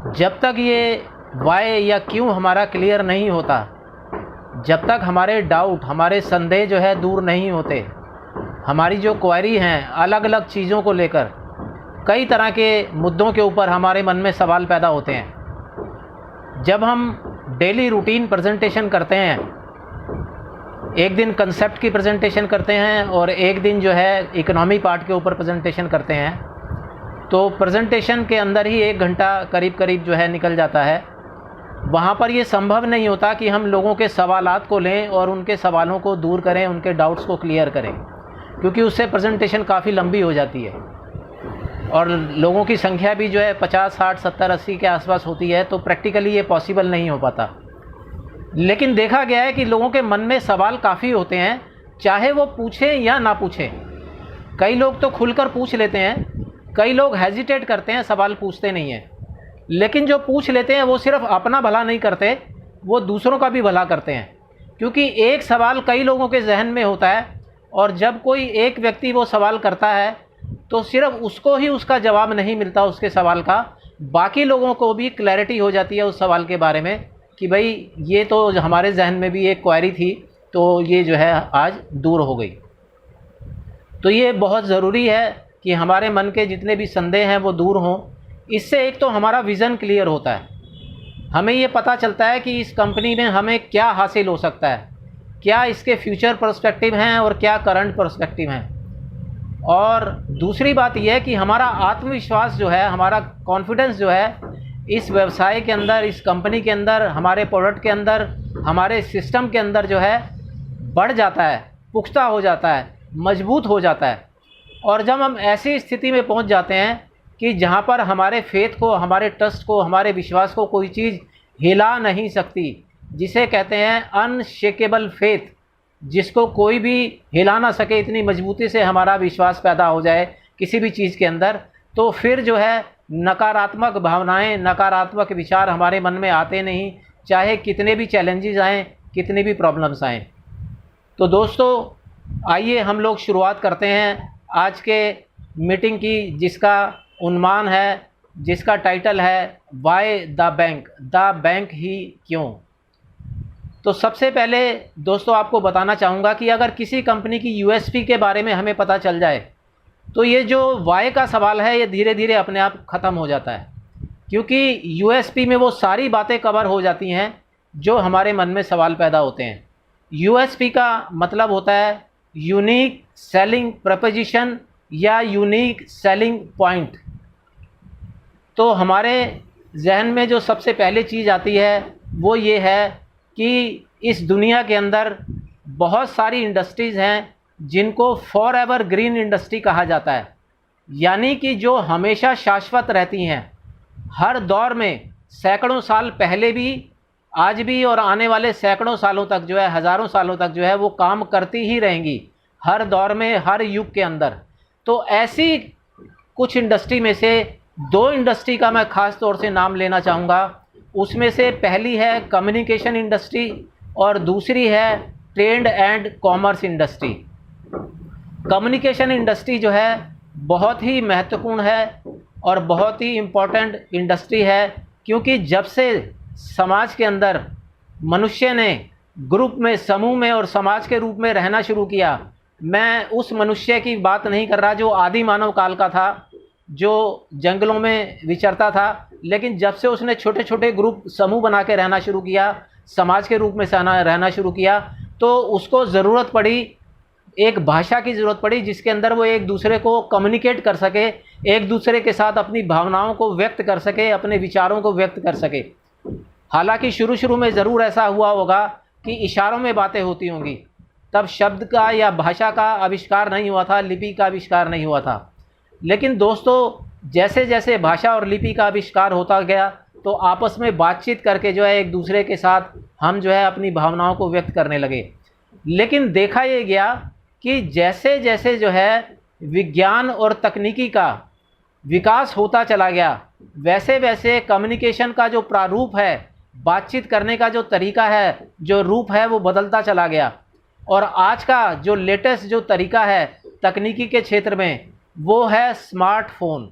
जब तक ये वाई या क्यों हमारा क्लियर नहीं होता, जब तक हमारे डाउट, हमारे संदेह जो है दूर नहीं होते, हमारी जो क्वेरी हैं अलग अलग चीज़ों को लेकर, कई तरह के मुद्दों के ऊपर हमारे मन में सवाल पैदा होते हैं। जब हम डेली रूटीन प्रेजेंटेशन करते हैं, एक दिन कंसेप्ट की प्रेजेंटेशन करते हैं और एक दिन जो है इकोनॉमी पार्ट के ऊपर प्रेजेंटेशन करते हैं, तो प्रेजेंटेशन के अंदर ही 1 घंटा करीब करीब जो है निकल जाता है। वहाँ पर ये संभव नहीं होता कि हम लोगों के सवालात को लें और उनके सवालों को दूर करें, उनके डाउट्स को क्लियर करें, क्योंकि उससे प्रेजेंटेशन काफ़ी लंबी हो जाती है और लोगों की संख्या भी जो है 50, 60, 70, 80 के आसपास होती है, तो प्रैक्टिकली ये पॉसिबल नहीं हो पाता। लेकिन देखा गया है कि लोगों के मन में सवाल काफ़ी होते हैं, चाहे वो पूछें या ना पूछें। कई लोग तो खुलकर पूछ लेते हैं, कई लोग हेजिटेट करते हैं, सवाल पूछते नहीं हैं। लेकिन जो पूछ लेते हैं वो सिर्फ अपना भला नहीं करते, वो दूसरों का भी भला करते हैं, क्योंकि एक सवाल कई लोगों के जहन में होता है और जब कोई एक व्यक्ति वो सवाल करता है तो सिर्फ उसको ही उसका जवाब नहीं मिलता उसके सवाल का, बाकी लोगों को भी क्लैरिटी हो जाती है उस सवाल के बारे में कि भाई ये तो हमारे जहन में भी एक क्वेरी थी, तो ये जो है आज दूर हो गई। तो ये बहुत ज़रूरी है कि हमारे मन के जितने भी संदेह हैं वो दूर हों। इससे एक तो हमारा विज़न क्लियर होता है, हमें ये पता चलता है कि इस कंपनी में हमें क्या हासिल हो सकता है, क्या इसके फ्यूचर पर्सपेक्टिव हैं और क्या करंट पर्सपेक्टिव हैं। और दूसरी बात यह है कि हमारा आत्मविश्वास जो है, हमारा कॉन्फिडेंस जो है इस व्यवसाय के अंदर, इस कंपनी के अंदर, हमारे प्रोडक्ट के अंदर, हमारे सिस्टम के अंदर जो है बढ़ जाता है, पुख्ता हो जाता है, मजबूत हो जाता है। और जब हम ऐसी स्थिति में पहुंच जाते हैं कि जहां पर हमारे फेथ को, हमारे ट्रस्ट को, हमारे विश्वास को कोई चीज़ हिला नहीं सकती, जिसे कहते हैं अनशेकेबल फेथ, जिसको कोई भी हिला ना सके, इतनी मजबूती से हमारा विश्वास पैदा हो जाए किसी भी चीज़ के अंदर, तो फिर जो है नकारात्मक भावनाएं, नकारात्मक विचार हमारे मन में आते नहीं, चाहे कितने भी चैलेंजेस आएँ, कितनी भी प्रॉब्लम्स आएँ। तो दोस्तों आइए हम लोग शुरुआत करते हैं आज के मीटिंग की, जिसका उन्मान है, जिसका टाइटल है वाई द बैंक ही क्यों। तो सबसे पहले दोस्तों आपको बताना चाहूँगा कि अगर किसी कंपनी की यूएसपी के बारे में हमें पता चल जाए तो ये जो वाई का सवाल है ये धीरे धीरे अपने आप ख़त्म हो जाता है, क्योंकि यूएसपी में वो सारी बातें कवर हो जाती हैं जो हमारे मन में सवाल पैदा होते हैं। यूएसपी का मतलब होता है यूनिक सेलिंग प्रपोजिशन या यूनिक सेलिंग पॉइंट। तो हमारे जहन में जो सबसे पहले चीज़ आती है वो ये है कि इस दुनिया के अंदर बहुत सारी इंडस्ट्रीज़ हैं जिनको फॉर एवर ग्रीन इंडस्ट्री कहा जाता है, यानी कि जो हमेशा शाश्वत रहती हैं, हर दौर में, सैकड़ों साल पहले भी, आज भी और आने वाले सैकड़ों सालों तक जो है, हज़ारों सालों तक जो है वो काम करती ही रहेंगी, हर दौर में, हर युग के अंदर। तो ऐसी कुछ इंडस्ट्री में से 2 इंडस्ट्री का मैं ख़ास तौर से नाम लेना चाहूँगा। उसमें से पहली है कम्युनिकेशन इंडस्ट्री और दूसरी है trade and commerce industry. Communication industry जो है बहुत ही महत्वपूर्ण है और बहुत ही इम्पोर्टेंट इंडस्ट्री है, क्योंकि जब से समाज के अंदर मनुष्य ने ग्रुप में, समूह में और समाज के रूप में रहना शुरू किया, मैं उस मनुष्य की बात नहीं कर रहा जो आदि मानव काल का था, जो जंगलों में विचरता था, लेकिन जब से उसने छोटे छोटे ग्रुप, समूह बना के रहना शुरू किया, समाज के रूप में रहना शुरू किया, तो उसको ज़रूरत पड़ी, एक भाषा की ज़रूरत पड़ी जिसके अंदर वो एक दूसरे को कम्युनिकेट कर सके, एक दूसरे के साथ अपनी भावनाओं को व्यक्त कर सके, अपने विचारों को व्यक्त कर सके। हालांकि शुरू शुरू में ज़रूर ऐसा हुआ होगा कि इशारों में बातें होती होंगी, तब शब्द का या भाषा का आविष्कार नहीं हुआ था, लिपि का आविष्कार नहीं हुआ था। लेकिन दोस्तों जैसे जैसे भाषा और लिपि का आविष्कार होता गया तो आपस में बातचीत करके जो है एक दूसरे के साथ हम जो है अपनी भावनाओं को व्यक्त करने लगे। लेकिन देखा ये गया कि जैसे जैसे जो है विज्ञान और तकनीकी का विकास होता चला गया, वैसे वैसे कम्युनिकेशन का जो प्रारूप है, बातचीत करने का जो तरीका है, जो रूप है, वो बदलता चला गया। और आज का जो लेटेस्ट जो तरीका है तकनीकी के क्षेत्र में वो है स्मार्टफोन।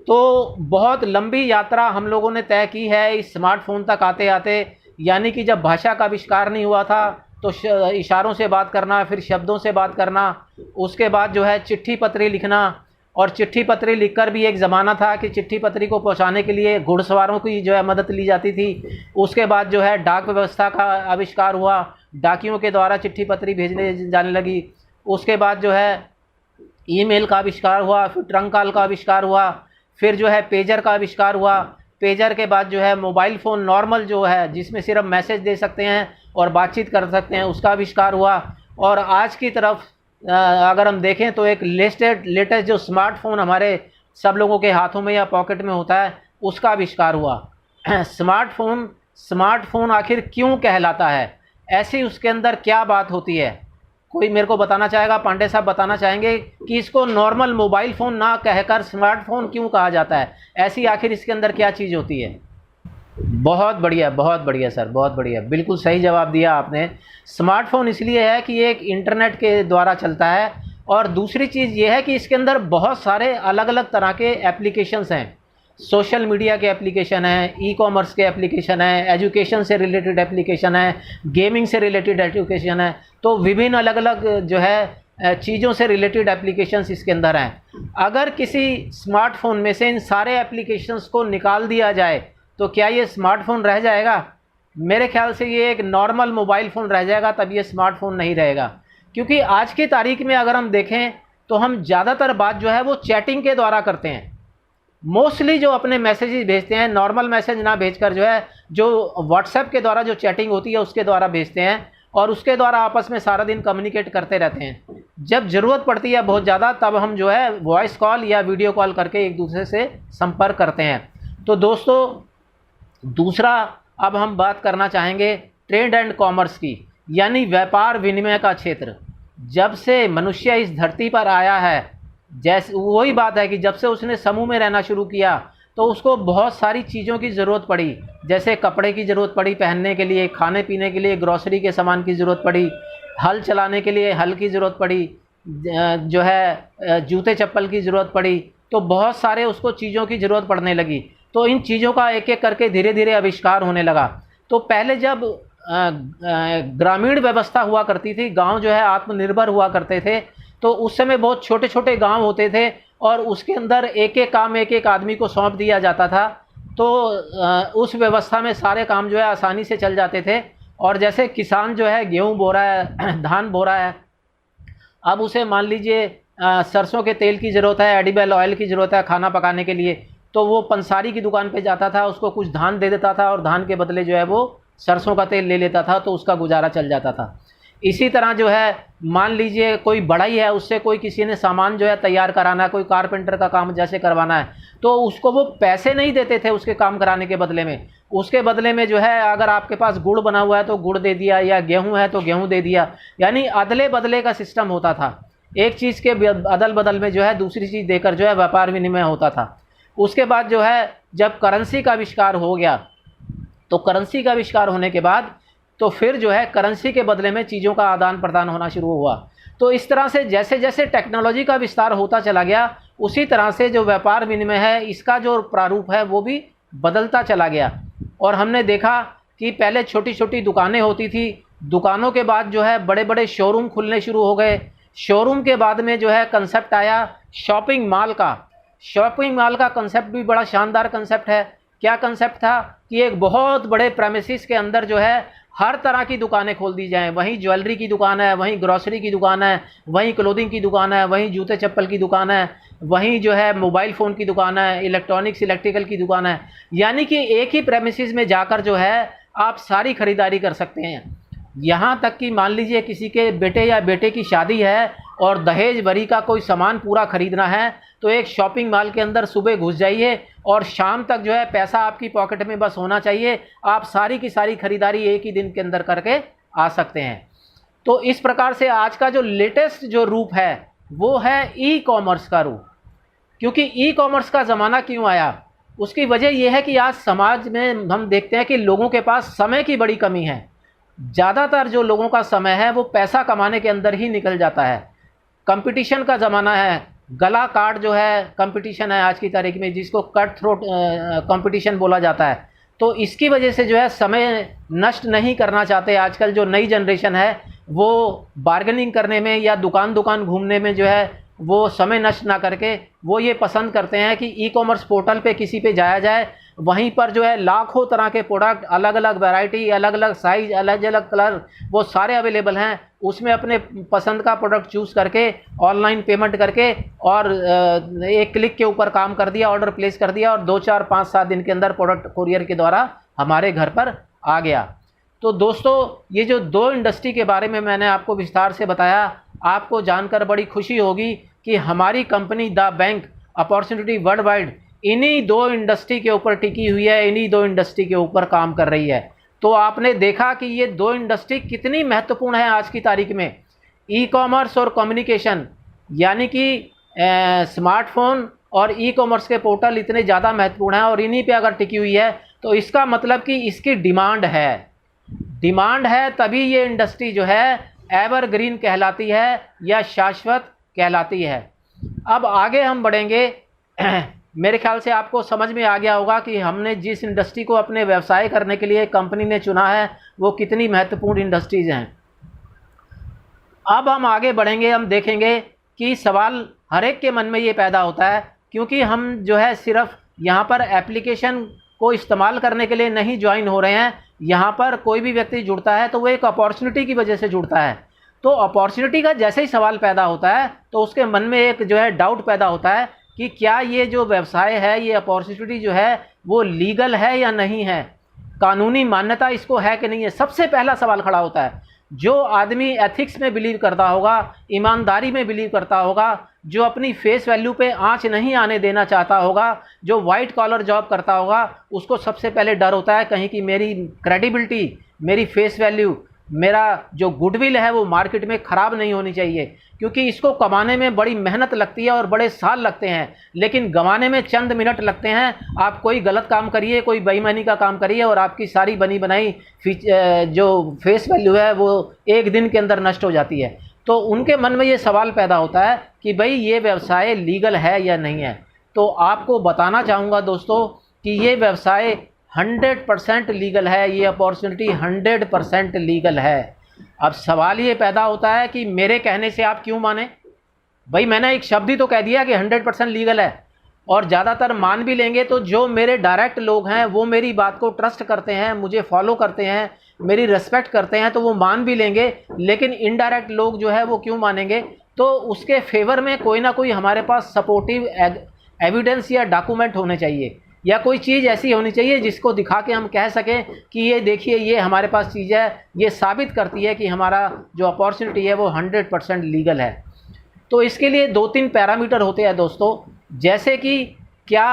तो बहुत लंबी यात्रा हम लोगों ने तय की है इस स्मार्टफोन तक आते आते। यानी कि जब भाषा का आविष्कार नहीं हुआ था तो इशारों से बात करना, फिर शब्दों से बात करना, उसके बाद जो है चिट्ठी पत्री लिखना, और चिट्ठी पत्री लिखकर भी एक ज़माना था कि चिट्ठी पत्री को पहुंचाने के लिए घुड़सवारों की जो है मदद ली जाती थी। उसके बाद जो है डाक व्यवस्था का आविष्कार हुआ, डाकियों के द्वारा चिट्ठी पत्री भेजने जाने लगी। उसके बाद जो है ईमेल का आविष्कार हुआ, फिर ट्रंक कॉल का आविष्कार हुआ, फिर जो है पेजर का आविष्कार हुआ। पेजर के बाद जो है मोबाइल फ़ोन नॉर्मल जो है जिसमें सिर्फ मैसेज दे सकते हैं और बातचीत कर सकते हैं, उसका आविष्कार हुआ। और आज की तरफ अगर हम देखें तो एक लेटेस्ट जो स्मार्टफोन हमारे सब लोगों के हाथों में या पॉकेट में होता है, उसका आविष्कार हुआ। स्मार्टफोन आखिर क्यों कहलाता है, ऐसी उसके अंदर क्या बात होती है, कोई मेरे को बताना चाहेगा? पांडे साहब बताना चाहेंगे कि इसको नॉर्मल मोबाइल फ़ोन ना कहकर स्मार्टफोन क्यों कहा जाता है? ऐसी आखिर इसके अंदर क्या चीज़ होती है? बहुत बढ़िया सर, बहुत बढ़िया, बिल्कुल सही जवाब दिया आपने। स्मार्टफोन इसलिए है कि ये एक इंटरनेट के द्वारा चलता है, और दूसरी चीज़ ये है कि इसके अंदर बहुत सारे अलग अलग तरह के एप्लीकेशंस हैं। सोशल मीडिया के एप्लीकेशन हैं, ई कॉमर्स के एप्लीकेशन हैं, एजुकेशन से रिलेटेड एप्लीकेशन है, गेमिंग से रिलेटेड एप्लीकेशन है। तो विभिन्न अलग अलग जो है चीज़ों से रिलेटेड एप्लीकेशंस इसके अंदर हैं। अगर किसी स्मार्टफोन में से इन सारे एप्लीकेशंस को निकाल दिया जाए तो क्या ये स्मार्टफोन रह जाएगा? मेरे ख्याल से ये एक नॉर्मल मोबाइल फ़ोन रह जाएगा, तब ये स्मार्टफोन नहीं रहेगा। क्योंकि आज की तारीख में अगर हम देखें तो हम ज़्यादातर बात जो है वो चैटिंग के द्वारा करते हैं। मोस्टली जो अपने मैसेजेस भेजते हैं, नॉर्मल मैसेज ना भेजकर जो है जो व्हाट्सएप के द्वारा जो चैटिंग होती है उसके द्वारा भेजते हैं, और उसके द्वारा आपस में सारा दिन कम्युनिकेट करते रहते हैं। जब ज़रूरत पड़ती है बहुत ज़्यादा, तब हम जो है वॉइस कॉल या वीडियो कॉल करके एक दूसरे से संपर्क करते हैं। तो दोस्तों, दूसरा अब हम बात करना चाहेंगे ट्रेड एंड कॉमर्स की, यानी व्यापार विनिमय का क्षेत्र। जब से मनुष्य इस धरती पर आया है, जैसे वही बात है कि जब से उसने समूह में रहना शुरू किया तो उसको बहुत सारी चीज़ों की ज़रूरत पड़ी। जैसे कपड़े की ज़रूरत पड़ी पहनने के लिए, खाने पीने के लिए ग्रॉसरी के सामान की ज़रूरत पड़ी, हल चलाने के लिए हल की ज़रूरत पड़ी, जो है जूते चप्पल की ज़रूरत पड़ी। तो बहुत सारे उसको चीज़ों की ज़रूरत पड़ने लगी। तो इन चीज़ों का एक एक करके धीरे धीरे आविष्कार होने लगा। तो पहले जब ग्रामीण व्यवस्था हुआ करती थी, गांव जो है आत्मनिर्भर हुआ करते थे, तो उस समय बहुत छोटे छोटे गांव होते थे और उसके अंदर एक एक काम एक एक आदमी को सौंप दिया जाता था। तो उस व्यवस्था में सारे काम जो है आसानी से चल जाते थे। और जैसे किसान जो है गेहूँ बो रहा है, धान बो रहा है, अब उसे मान लीजिए सरसों के तेल की ज़रूरत है, एडिबल ऑयल की ज़रूरत है खाना पकाने के लिए, तो वो पंसारी की दुकान पे जाता था, उसको कुछ धान दे देता था और धान के बदले जो है वो सरसों का तेल ले लेता था, तो उसका गुजारा चल जाता था। इसी तरह जो है मान लीजिए कोई बढ़ई है, उससे कोई किसी ने सामान जो है तैयार कराना है, कोई कारपेंटर का काम जैसे करवाना है, तो उसको वो पैसे नहीं देते थे उसके काम कराने के बदले में। उसके बदले में जो है अगर आपके पास गुड़ बना हुआ है तो गुड़ दे दिया, या गेहूँ है तो गेहूँ दे दिया, यानी अदले बदले का सिस्टम होता था। एक चीज़ के अदल बदल में जो है दूसरी चीज़ देकर जो है व्यापार विनिमय होता था। उसके बाद जो है जब करेंसी का आविष्कार हो गया, तो करेंसी का आविष्कार होने के बाद तो फिर जो है करेंसी के बदले में चीज़ों का आदान प्रदान होना शुरू हुआ। तो इस तरह से जैसे जैसे टेक्नोलॉजी का विस्तार होता चला गया, उसी तरह से जो व्यापार विनिमय है इसका जो प्रारूप है वो भी बदलता चला गया। और हमने देखा कि पहले छोटी छोटी दुकानें होती थी, दुकानों के बाद जो है बड़े बड़े शोरूम खुलने शुरू हो गए। शोरूम के बाद में जो है कंसेप्ट आया शॉपिंग मॉल का। शॉपिंग मॉल का कंसेप्ट भी बड़ा शानदार कंसेप्ट है। क्या कंसेप्ट था कि एक बहुत बड़े प्रेमिसेस के अंदर जो है हर तरह की दुकानें खोल दी जाएं। वहीं ज्वेलरी की दुकान है, वहीं ग्रॉसरी की दुकान है, वहीं क्लोथिंग की दुकान है, वहीं जूते चप्पल की दुकान है, वहीं जो है मोबाइल फ़ोन की दुकान है, इलेक्ट्रॉनिक्स इलेक्ट्रिकल की दुकान है। यानी कि एक ही प्रेमिसेस में जाकर जो है आप सारी खरीदारी कर सकते हैं। यहाँ तक कि मान लीजिए किसी के बेटे या बेटे की शादी है और दहेज भरी का कोई सामान पूरा खरीदना है, तो एक शॉपिंग मॉल के अंदर सुबह घुस जाइए और शाम तक जो है पैसा आपकी पॉकेट में बस होना चाहिए, आप सारी की सारी खरीदारी एक ही दिन के अंदर करके आ सकते हैं। तो इस प्रकार से आज का जो लेटेस्ट जो रूप है वो है ई कॉमर्स का रूप। क्योंकि ई कॉमर्स का ज़माना क्यों आया, उसकी वजह यह है कि आज समाज में हम देखते हैं कि लोगों के पास समय की बड़ी कमी है। ज़्यादातर जो लोगों का समय है वो पैसा कमाने के अंदर ही निकल जाता है। कंपटीशन का ज़माना है, गला काट जो है कंपटीशन है आज की तारीख में, जिसको कट थ्रोट कंपटीशन बोला जाता है। तो इसकी वजह से जो है समय नष्ट नहीं करना चाहते आजकल जो नई जनरेशन है, वो बार्गेनिंग करने में या दुकान दुकान घूमने में जो है वो समय नष्ट ना करके वो ये पसंद करते हैं कि ई कॉमर्स पोर्टल पे किसी पे जाया जाए, वहीं पर जो है लाखों तरह के प्रोडक्ट, अलग अलग वैरायटी, अलग अलग साइज़, अलग अलग कलर, वो सारे अवेलेबल हैं। उसमें अपने पसंद का प्रोडक्ट चूज़ करके ऑनलाइन पेमेंट करके और एक क्लिक के ऊपर काम कर दिया, ऑर्डर प्लेस कर दिया और 2 4 5 7 दिन के अंदर प्रोडक्ट कुरियर के द्वारा हमारे घर पर आ गया। तो दोस्तों, ये जो 2 इंडस्ट्री के बारे में मैंने आपको विस्तार से बताया, आपको जानकर बड़ी खुशी होगी कि हमारी company the bank opportunity world wide इन्हीं 2 इंडस्ट्री के ऊपर टिकी हुई है, इन्हीं 2 इंडस्ट्री के ऊपर काम कर रही है। तो आपने देखा कि ये 2 इंडस्ट्री कितनी महत्वपूर्ण है आज की तारीख में। ई कॉमर्स और कम्युनिकेशन, यानी कि स्मार्टफोन और ई कॉमर्स के पोर्टल इतने ज़्यादा महत्वपूर्ण हैं और इन्हीं पे अगर टिकी हुई है तो इसका मतलब कि इसकी डिमांड है, तभी ये इंडस्ट्री जो है एवरग्रीन कहलाती है या शाश्वत कहलाती है। अब आगे हम बढ़ेंगे। मेरे ख्याल से आपको समझ में आ गया होगा कि हमने जिस इंडस्ट्री को अपने व्यवसाय करने के लिए कंपनी ने चुना है वो कितनी महत्वपूर्ण इंडस्ट्रीज़ हैं। अब हम आगे बढ़ेंगे, हम देखेंगे कि सवाल हर एक के मन में ये पैदा होता है, क्योंकि हम जो है सिर्फ यहाँ पर एप्लीकेशन को इस्तेमाल करने के लिए नहीं ज्वाइन हो रहे हैं। यहाँ पर कोई भी व्यक्ति जुड़ता है तो वो एक अपॉर्चुनिटी की वजह से जुड़ता है। तो अपॉर्चुनिटी का जैसे ही सवाल पैदा होता है तो उसके मन में एक जो है डाउट पैदा होता है कि क्या ये जो व्यवसाय है, ये अपॉर्चुनिटी जो है वो लीगल है या नहीं है, कानूनी मान्यता इसको है कि नहीं है। सबसे पहला सवाल खड़ा होता है। जो आदमी एथिक्स में बिलीव करता होगा, ईमानदारी में बिलीव करता होगा, जो अपनी फेस वैल्यू पे आंच नहीं आने देना चाहता होगा, जो वाइट कॉलर जॉब करता होगा, उसको सबसे पहले डर होता है कहीं कि मेरी क्रेडिबिलिटी, मेरी फेस वैल्यू, मेरा जो गुडविल है वो मार्केट में ख़राब नहीं होनी चाहिए। क्योंकि इसको कमाने में बड़ी मेहनत लगती है और बड़े साल लगते हैं, लेकिन गंवाने में चंद मिनट लगते हैं। आप कोई गलत काम करिए, कोई बेईमानी का काम करिए और आपकी सारी बनी बनाई जो फेस वैल्यू है वो एक दिन के अंदर नष्ट हो जाती है। तो उनके मन में ये सवाल पैदा होता है कि भाई ये व्यवसाय लीगल है या नहीं है। तो आपको बताना चाहूँगा दोस्तों कि ये व्यवसाय 100% लीगल है, ये अपॉर्चुनिटी 100% लीगल है। अब सवाल ये पैदा होता है कि मेरे कहने से आप क्यों माने? भाई मैंने एक शब्द ही तो कह दिया कि 100% लीगल है, और ज़्यादातर मान भी लेंगे तो जो मेरे डायरेक्ट लोग हैं वो मेरी बात को ट्रस्ट करते हैं, मुझे फॉलो करते हैं, मेरी रिस्पेक्ट करते हैं, तो वो मान भी लेंगे। लेकिन इनडायरेक्ट लोग जो है वो क्यों मानेंगे? तो उसके फेवर में कोई ना कोई हमारे पास सपोर्टिव एविडेंस या डॉक्यूमेंट होने चाहिए, या कोई चीज़ ऐसी होनी चाहिए जिसको दिखा के हम कह सकें कि ये देखिए ये हमारे पास चीज़ है, ये साबित करती है कि हमारा जो अपॉर्चुनिटी है वो 100% लीगल है। तो इसके लिए 2-3 पैरामीटर होते हैं दोस्तों, जैसे कि क्या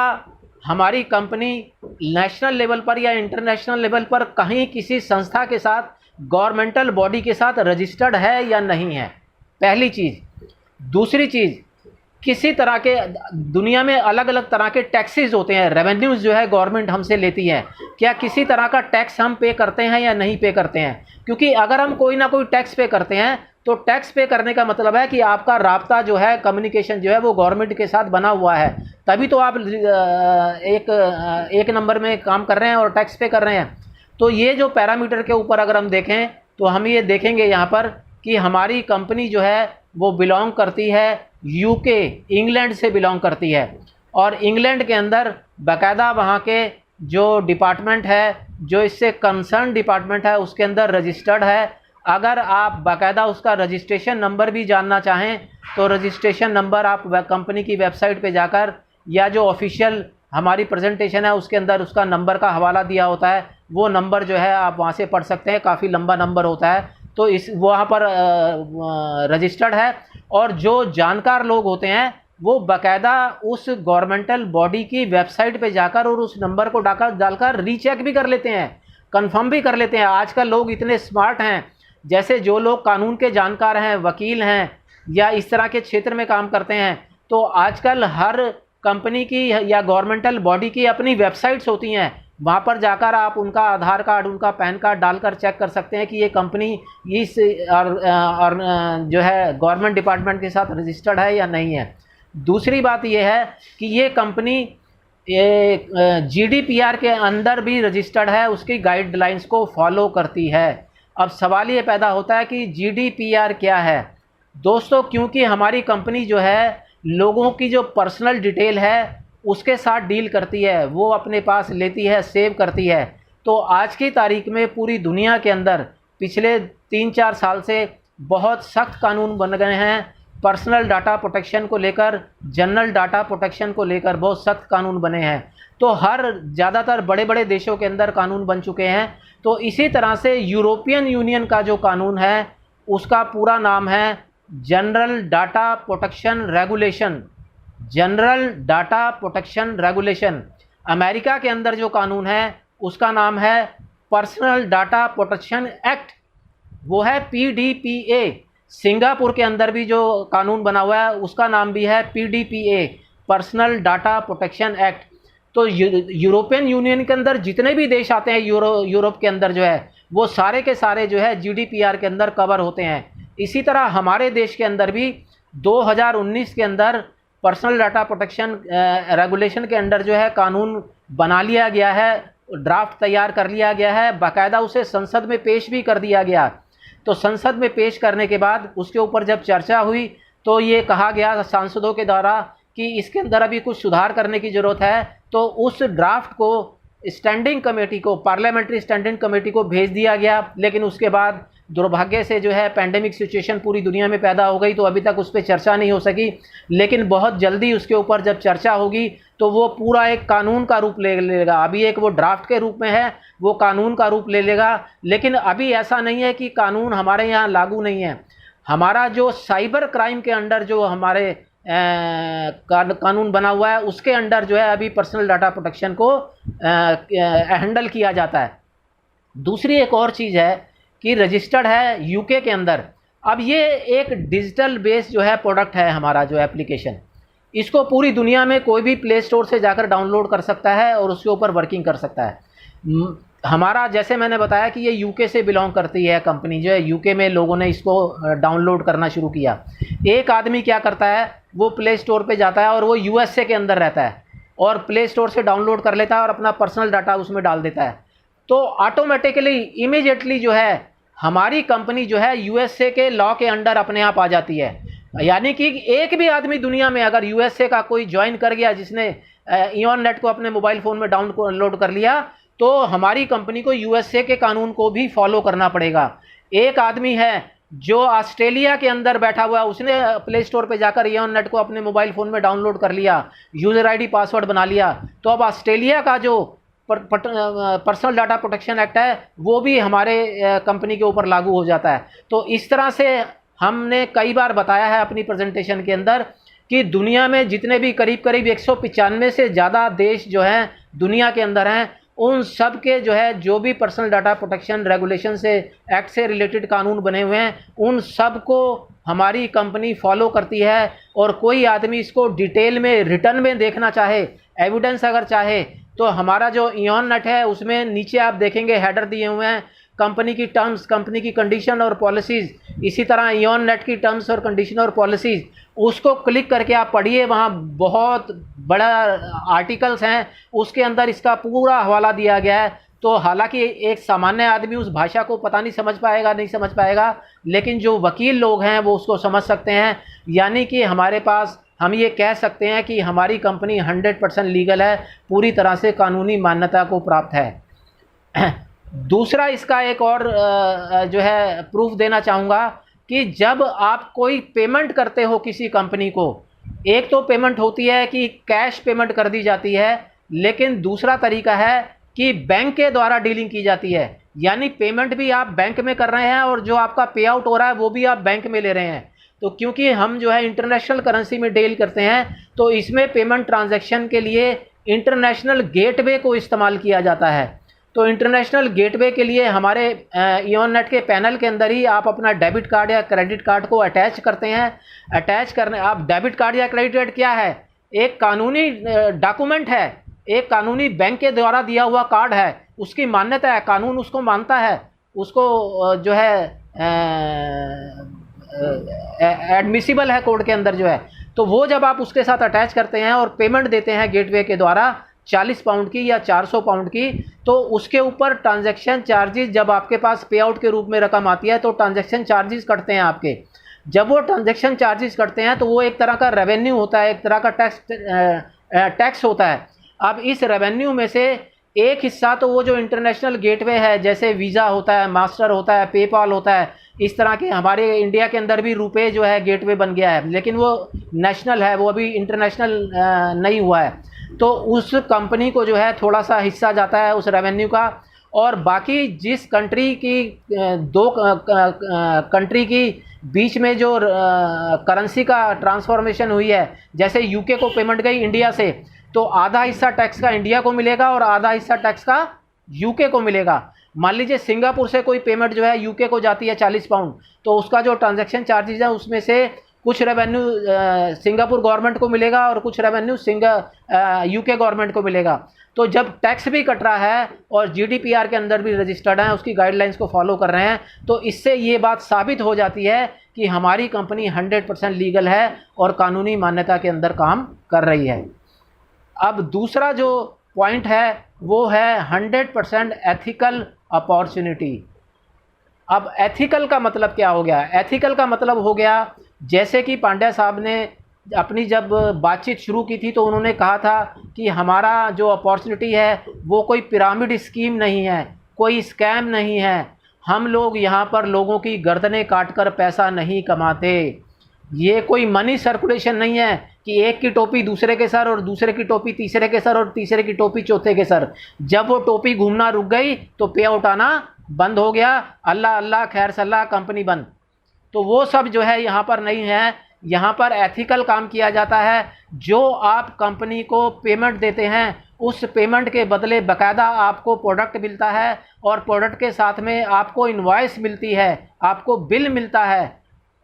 हमारी कंपनी नेशनल लेवल पर या इंटरनेशनल लेवल पर कहीं किसी संस्था के साथ, गवर्नमेंटल बॉडी के साथ रजिस्टर्ड है या नहीं है, पहली चीज़। दूसरी चीज़, किसी तरह के दुनिया में अलग अलग तरह के टैक्सेस होते हैं, रेवेन्यूज़ जो है गवर्नमेंट हमसे लेती है, क्या किसी तरह का टैक्स हम पे करते हैं या नहीं पे करते हैं? क्योंकि अगर हम कोई ना कोई टैक्स पे करते हैं तो टैक्स पे करने का मतलब है कि आपका राब्ता जो है, कम्युनिकेशन जो है वो गवर्नमेंट के साथ बना हुआ है, तभी तो आप एक नंबर में काम कर रहे हैं और टैक्स पे कर रहे हैं। तो ये जो पैरामीटर के ऊपर अगर हम देखें तो हम ये देखेंगे यहाँ पर कि हमारी कंपनी जो है वो बिलोंग करती है यूके, इंग्लैंड से बिलोंग करती है, और इंग्लैंड के अंदर बाकायदा वहाँ के जो डिपार्टमेंट है, जो इससे कंसर्न डिपार्टमेंट है, उसके अंदर रजिस्टर्ड है। अगर आप बाकायदा उसका रजिस्ट्रेशन नंबर भी जानना चाहें तो रजिस्ट्रेशन नंबर आप कंपनी की वेबसाइट पे जाकर, या जो ऑफिशियल हमारी प्रेजेंटेशन है उसके अंदर उसका नंबर का हवाला दिया होता है, वो नंबर जो है आप वहाँ से पढ़ सकते हैं, काफ़ी लंबा नंबर होता है। तो इस वहाँ पर रजिस्टर्ड है, और जो जानकार लोग होते हैं वो बाकायदा उस गवर्नमेंटल बॉडी की वेबसाइट पे जाकर और उस नंबर को डालकर रीचेक भी कर लेते हैं, कंफर्म भी कर लेते हैं। आजकल लोग इतने स्मार्ट हैं, जैसे जो लोग कानून के जानकार हैं, वकील हैं या इस तरह के क्षेत्र में काम करते हैं, तो आजकल हर कंपनी की या गवर्नमेंटल बॉडी की अपनी वेबसाइट्स होती हैं, वहाँ पर जाकर आप उनका आधार कार्ड, उनका पैन कार्ड डालकर चेक कर सकते हैं कि ये कंपनी इस और जो है गवर्नमेंट डिपार्टमेंट के साथ रजिस्टर्ड है या नहीं है। दूसरी बात ये है कि ये कंपनी GDPR के अंदर भी रजिस्टर्ड है, उसकी गाइडलाइंस को फॉलो करती है। अब सवाल ये पैदा होता है कि GDPR क्या है दोस्तों? क्योंकि हमारी कंपनी जो है लोगों की जो पर्सनल डिटेल है उसके साथ डील करती है, वो अपने पास लेती है, सेव करती है। तो आज की तारीख में पूरी दुनिया के अंदर पिछले 3-4 साल से बहुत सख्त कानून बन गए हैं पर्सनल डाटा प्रोटेक्शन को लेकर, जनरल डाटा प्रोटेक्शन को लेकर बहुत सख्त कानून बने हैं। तो ज़्यादातर बड़े बड़े देशों के अंदर कानून बन चुके हैं। तो इसी तरह से यूरोपियन यूनियन का जो कानून है उसका पूरा नाम है general data protection regulation. General data protection regulation. America के अंदर जो कानून है उसका नाम है पर्सनल डाटा प्रोटेक्शन एक्ट, वो है PDPA। सिंगापुर के अंदर भी जो कानून बना हुआ है उसका नाम भी है PDPA, personal data protection act. तो यूरोपियन यूनियन के अंदर जितने भी देश आते हैं यूरोप के अंदर जो है वो सारे के सारे जो है GDPR के अंदर कवर होते हैं। इसी तरह हमारे देश के अंदर भी 2019 के अंदर पर्सनल डाटा प्रोटेक्शन रेगुलेशन के अंडर जो है कानून बना लिया गया है, ड्राफ्ट तैयार कर लिया गया है, बाकायदा उसे संसद में पेश भी कर दिया गया। तो संसद में पेश करने के बाद उसके ऊपर जब चर्चा हुई तो ये कहा गया सांसदों के द्वारा कि इसके अंदर अभी कुछ सुधार करने की ज़रूरत है। तो उस ड्राफ्ट को स्टैंडिंग कमेटी को, पार्लियामेंट्री स्टैंडिंग कमेटी को भेज दिया गया। लेकिन उसके बाद दुर्भाग्य से जो है पैंडेमिक सिचुएशन पूरी दुनिया में पैदा हो गई, तो अभी तक उस पर चर्चा नहीं हो सकी। लेकिन बहुत जल्दी उसके ऊपर जब चर्चा होगी तो वो पूरा एक कानून का रूप ले लेगा। अभी एक वो ड्राफ्ट के रूप में है, वो कानून का रूप ले लेगा। लेकिन अभी ऐसा नहीं है कि कानून हमारे यहाँ लागू नहीं है। हमारा जो साइबर क्राइम के अंडर जो हमारे कानून बना हुआ है उसके अंडर जो है अभी पर्सनल डाटा प्रोटेक्शन को हैंडल किया जाता है। दूसरी एक और चीज़ है कि रजिस्टर्ड है यूके के अंदर। अब ये एक डिजिटल बेस्ड जो है प्रोडक्ट है हमारा जो एप्लीकेशन, इसको पूरी दुनिया में कोई भी प्ले स्टोर से जाकर डाउनलोड कर सकता है और उसके ऊपर वर्किंग कर सकता है। हमारा जैसे मैंने बताया कि ये यूके से बिलोंग करती है कंपनी, जो है यूके में लोगों ने इसको डाउनलोड करना शुरू किया। एक आदमी क्या करता है, वो प्ले स्टोर पे जाता है और वो USA के अंदर रहता है और प्ले स्टोर से डाउनलोड कर लेता है और अपना पर्सनल डाटा उसमें डाल देता है। तो ऑटोमेटिकली इमीडिएटली जो है हमारी कंपनी जो है USA के लॉ के अंडर अपने आप आ जाती है। यानी कि एक भी आदमी दुनिया में अगर USA का कोई ज्वाइन कर गया, जिसने EON नेट को अपने मोबाइल फ़ोन में डाउनलोड कर लिया, तो हमारी कंपनी को USA के कानून को भी फॉलो करना पड़ेगा। एक आदमी है जो ऑस्ट्रेलिया के अंदर बैठा हुआ है, उसने प्ले स्टोर पे जाकर EON नेट को अपने मोबाइल फ़ोन में डाउनलोड कर लिया, यूज़र ID पासवर्ड बना लिया, तो अब ऑस्ट्रेलिया का जो पर्सनल डाटा प्रोटेक्शन एक्ट है वो भी हमारे कंपनी के ऊपर लागू हो जाता है। तो इस तरह से हमने कई बार बताया है अपनी प्रेजेंटेशन के अंदर कि दुनिया में जितने भी करीब 195 से ज़्यादा देश जो हैं दुनिया के अंदर हैं, उन सब के जो है जो भी पर्सनल डाटा प्रोटेक्शन रेगुलेशन से एक्ट से रिलेटेड कानून बने हुए हैं, उन सब को हमारी कंपनी फॉलो करती है। और कोई आदमी इसको डिटेल में रिटर्न में देखना चाहे, एविडेंस अगर चाहे, तो हमारा जो EON नेट है उसमें नीचे आप देखेंगे हेडर दिए हुए हैं, कंपनी की टर्म्स, कंपनी की कंडीशन और पॉलिसीज़। इसी तरह EON नेट की टर्म्स और कंडीशन और पॉलिसीज़, उसको क्लिक करके आप पढ़िए, वहाँ बहुत बड़ा आर्टिकल्स हैं, उसके अंदर इसका पूरा हवाला दिया गया है। तो हालांकि एक सामान्य आदमी उस भाषा को पता नहीं समझ पाएगा, लेकिन जो वकील लोग हैं वो उसको समझ सकते हैं। यानी कि हमारे पास हम ये कह सकते हैं कि हमारी कंपनी 100% लीगल है, पूरी तरह से कानूनी मान्यता को प्राप्त है। दूसरा इसका एक और जो है प्रूफ देना चाहूँगा कि जब आप कोई पेमेंट करते हो किसी कंपनी को, एक तो पेमेंट होती है कि कैश पेमेंट कर दी जाती है, लेकिन दूसरा तरीका है कि बैंक के द्वारा डीलिंग की जाती है। यानी पेमेंट भी आप बैंक में कर रहे हैं और जो आपका पे आउट हो रहा है वो भी आप बैंक में ले रहे हैं। तो क्योंकि हम जो है इंटरनेशनल करेंसी में डील करते हैं, तो इसमें पेमेंट ट्रांजैक्शन के लिए इंटरनेशनल गेटवे को इस्तेमाल किया जाता है। तो इंटरनेशनल गेटवे के लिए हमारे EON नेट के पैनल के अंदर ही आप अपना डेबिट कार्ड या क्रेडिट कार्ड को अटैच करते हैं। अटैच करने, आप डेबिट कार्ड या क्रेडिट कार्ड क्या है, एक कानूनी डॉक्यूमेंट है, एक कानूनी बैंक के द्वारा दिया हुआ कार्ड है, उसकी मान्यता है, कानून उसको मानता है, उसको जो है एडमिसिबल है कोर्ट के अंदर जो है। तो वो जब आप उसके साथ अटैच करते हैं और पेमेंट देते हैं गेटवे के द्वारा 40 पाउंड की या 400 पाउंड की, तो उसके ऊपर ट्रांजैक्शन चार्जेस, जब आपके पास पे आउट के रूप में रकम आती है तो ट्रांजैक्शन चार्जेस कटते हैं आपके। जब वो ट्रांजैक्शन चार्जेस कटते हैं तो वो एक तरह का रेवेन्यू होता है, एक तरह का टैक्स होता है। अब इस रेवेन्यू में से एक हिस्सा तो वो जो इंटरनेशनल गेटवे है, जैसे वीज़ा होता है, मास्टर होता है, पेपाल होता है, इस तरह के हमारे इंडिया के अंदर भी रुपए जो है गेटवे बन गया है, लेकिन वो नेशनल है, वो अभी इंटरनेशनल नहीं हुआ है। तो उस कंपनी को जो है थोड़ा सा हिस्सा जाता है उस रेवेन्यू का, और बाकी जिस कंट्री की दो कंट्री की बीच में जो करेंसी का ट्रांसफॉर्मेशन हुई है, जैसे यूके को पेमेंट गई इंडिया से, तो आधा हिस्सा टैक्स का इंडिया को मिलेगा और आधा हिस्सा टैक्स का यूके को मिलेगा। मान लीजिए सिंगापुर से कोई पेमेंट जो है यूके को जाती है 40 पाउंड, तो उसका जो ट्रांजैक्शन चार्जेस है उसमें से कुछ रेवेन्यू सिंगापुर गवर्नमेंट को मिलेगा और कुछ रेवेन्यू यूके गवर्नमेंट को मिलेगा। तो जब टैक्स भी कट रहा है और जीडीपीआर के अंदर भी रजिस्टर्ड है, उसकी गाइडलाइंस को फॉलो कर रहे हैं, तो इससे ये बात साबित हो जाती है कि हमारी कंपनी 100% लीगल है और कानूनी मान्यता के अंदर काम कर रही है। अब दूसरा जो पॉइंट है वो है 100% एथिकल अपॉर्चुनिटी। अब एथिकल का मतलब क्या हो गया? एथिकल का मतलब हो गया, जैसे कि पांड्या साहब ने अपनी जब बातचीत शुरू की थी तो उन्होंने कहा था कि हमारा जो अपॉर्चुनिटी है वो कोई पिरामिड स्कीम नहीं है, कोई स्कैम नहीं है, हम लोग यहाँ पर लोगों की गर्दनें काटकर पैसा नहीं कमाते, ये कोई मनी सर्कुलेशन नहीं है कि एक की टोपी दूसरे के सर और दूसरे की टोपी तीसरे के सर और तीसरे की टोपी चौथे के सर। जब वो टोपी घूमना रुक गई तो पे आउट आना बंद हो गया, अल्लाह अल्लाह खैर सल्लाह, कंपनी बंद। तो वो सब जो है यहाँ पर नहीं है। यहाँ पर एथिकल काम किया जाता है। जो आप कंपनी को पेमेंट देते हैं उस पेमेंट के बदले बाकायदा आपको प्रोडक्ट मिलता है और प्रोडक्ट के साथ में आपको इनवॉइस मिलती है, आपको बिल मिलता है।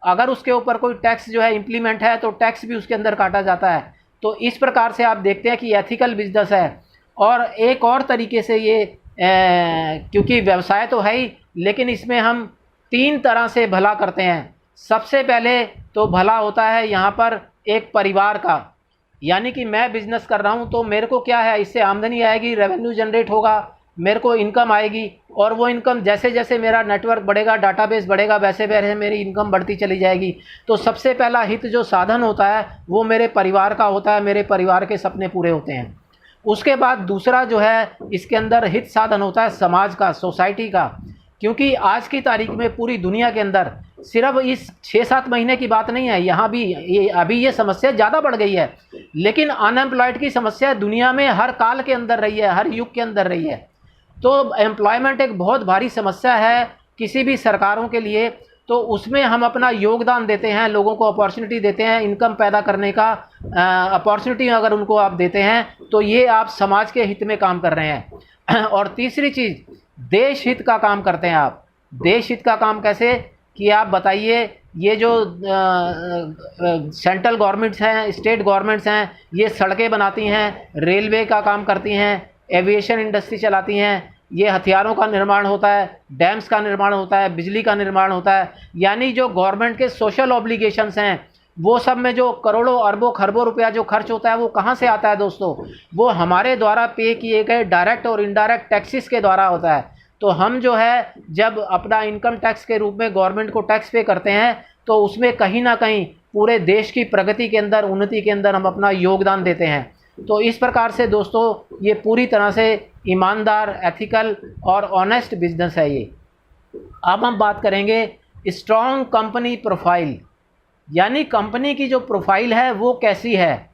अगर उसके ऊपर कोई टैक्स जो है इम्प्लीमेंट है तो टैक्स भी उसके अंदर काटा जाता है। तो इस प्रकार से आप देखते हैं कि एथिकल बिजनेस है। और एक और तरीके से ये क्योंकि व्यवसाय तो है ही, लेकिन इसमें हम 3 तरह से भला करते हैं। सबसे पहले तो भला होता है यहाँ पर एक परिवार का, यानी कि मैं बिज़नेस कर रहा हूँ तो मेरे को क्या है, इससे आमदनी आएगी, रेवेन्यू जनरेट होगा, मेरे को इनकम आएगी, और वो इनकम जैसे जैसे मेरा नेटवर्क बढ़ेगा, डाटाबेस बढ़ेगा, वैसे वैसे मेरी इनकम बढ़ती चली जाएगी। तो सबसे पहला हित जो साधन होता है वो मेरे परिवार का होता है, मेरे परिवार के सपने पूरे होते हैं। उसके बाद दूसरा जो है इसके अंदर हित साधन होता है समाज का, सोसाइटी का। क्योंकि आज की तारीख में पूरी दुनिया के अंदर सिर्फ इस 6-7 महीने की बात नहीं है, यहाँ भी अभी ये समस्या ज़्यादा बढ़ गई है, लेकिन अनएम्प्लॉयड की समस्या दुनिया में हर काल के अंदर रही है, हर युग के अंदर रही है। तो एम्प्लॉयमेंट एक बहुत भारी समस्या है किसी भी सरकारों के लिए। तो उसमें हम अपना योगदान देते हैं, लोगों को अपॉर्चुनिटी देते हैं, इनकम पैदा करने का अपॉर्चुनिटी अगर उनको आप देते हैं तो ये आप समाज के हित में काम कर रहे हैं। और तीसरी चीज़, देश हित का काम करते हैं आप। देश हित का काम कैसे कि आप बताइए, ये जो सेंट्रल गवर्नमेंट्स हैं, स्टेट गवर्नमेंट्स हैं, ये सड़कें बनाती हैं, रेलवे का काम करती हैं, एविएशन इंडस्ट्री चलाती हैं, ये हथियारों का निर्माण होता है, डैम्स का निर्माण होता है, बिजली का निर्माण होता है। यानी जो गवर्नमेंट के सोशल ऑब्लिगेशंस हैं वो सब में जो करोड़ों अरबों खरबों रुपया जो खर्च होता है वो कहाँ से आता है दोस्तों? वो हमारे द्वारा पे किए गए डायरेक्ट और इनडायरेक्ट टैक्सेस के द्वारा होता है। तो हम जो है जब अपना इनकम टैक्स के रूप में गवर्नमेंट को टैक्स पे करते हैं तो उसमें कहीं ना कहीं पूरे देश की प्रगति के अंदर, उन्नति के अंदर हम अपना योगदान देते हैं। तो इस प्रकार से दोस्तों ये पूरी तरह से ईमानदार, एथिकल और ऑनेस्ट बिजनेस है ये। अब हम बात करेंगे स्ट्रॉन्ग कंपनी प्रोफाइल, यानी कंपनी की जो प्रोफाइल है वो कैसी है।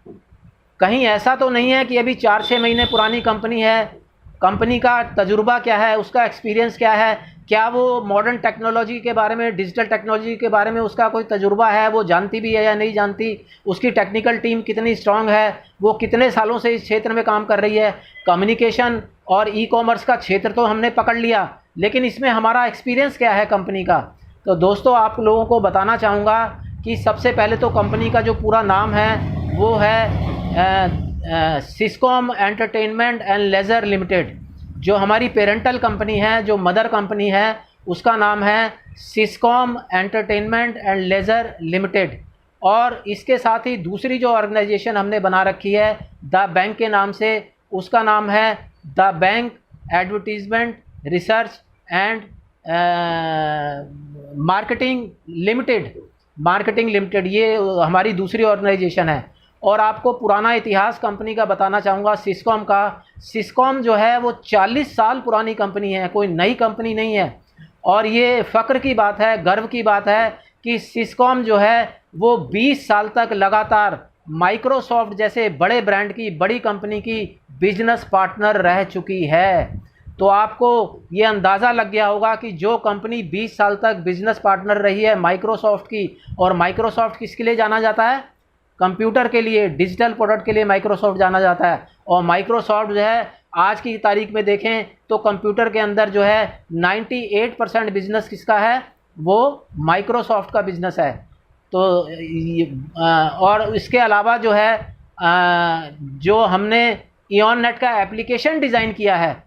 कहीं ऐसा तो नहीं है कि अभी 4-6 महीने पुरानी कंपनी है, कंपनी का तजुर्बा क्या है, उसका एक्सपीरियंस क्या है, क्या वो मॉडर्न टेक्नोलॉजी के बारे में, डिजिटल टेक्नोलॉजी के बारे में उसका कोई तजुर्बा है, वो जानती भी है या नहीं जानती, उसकी टेक्निकल टीम कितनी स्ट्रांग है, वो कितने सालों से इस क्षेत्र में काम कर रही है। कम्युनिकेशन और ई कॉमर्स का क्षेत्र तो हमने पकड़ लिया, लेकिन इसमें हमारा एक्सपीरियंस क्या है कंपनी का। तो दोस्तों आप लोगों को बताना चाहूँगा कि सबसे पहले तो कंपनी का जो पूरा नाम है वो है सिस्कॉम एंटरटेनमेंट एंड लेजर लिमिटेड। जो हमारी पेरेंटल कंपनी है, जो मदर कंपनी है, उसका नाम है सिस्कॉम एंटरटेनमेंट एंड लेजर लिमिटेड। और इसके साथ ही दूसरी जो ऑर्गेनाइजेशन हमने बना रखी है द बैंक के नाम से, उसका नाम है the bank advertisement research and marketing limited, ये हमारी दूसरी ऑर्गेनाइजेशन है। और आपको पुराना इतिहास कंपनी का बताना चाहूँगा, सिस्कॉम का। सिस्कॉम जो है वो 40 साल पुरानी कंपनी है, कोई नई कंपनी नहीं है। और ये फ़ख्र की बात है, गर्व की बात है कि सिस्कॉम जो है वो 20 साल तक लगातार माइक्रोसॉफ्ट जैसे बड़े ब्रांड की, बड़ी कंपनी की बिजनेस पार्टनर रह चुकी है। तो आपको ये अंदाज़ा लग गया होगा कि जो कंपनी 20 साल तक बिजनेस पार्टनर रही है माइक्रोसॉफ्ट की, और माइक्रोसॉफ्ट किसके लिए जाना जाता है? कंप्यूटर के लिए, डिजिटल प्रोडक्ट के लिए माइक्रोसॉफ्ट जाना जाता है। और माइक्रोसॉफ्ट जो है आज की तारीख में देखें तो कंप्यूटर के अंदर जो है 98% बिजनेस किसका है? वो माइक्रोसॉफ्ट का बिजनेस है। तो और इसके अलावा जो है जो हमने इओननेट का एप्लीकेशन डिज़ाइन किया है,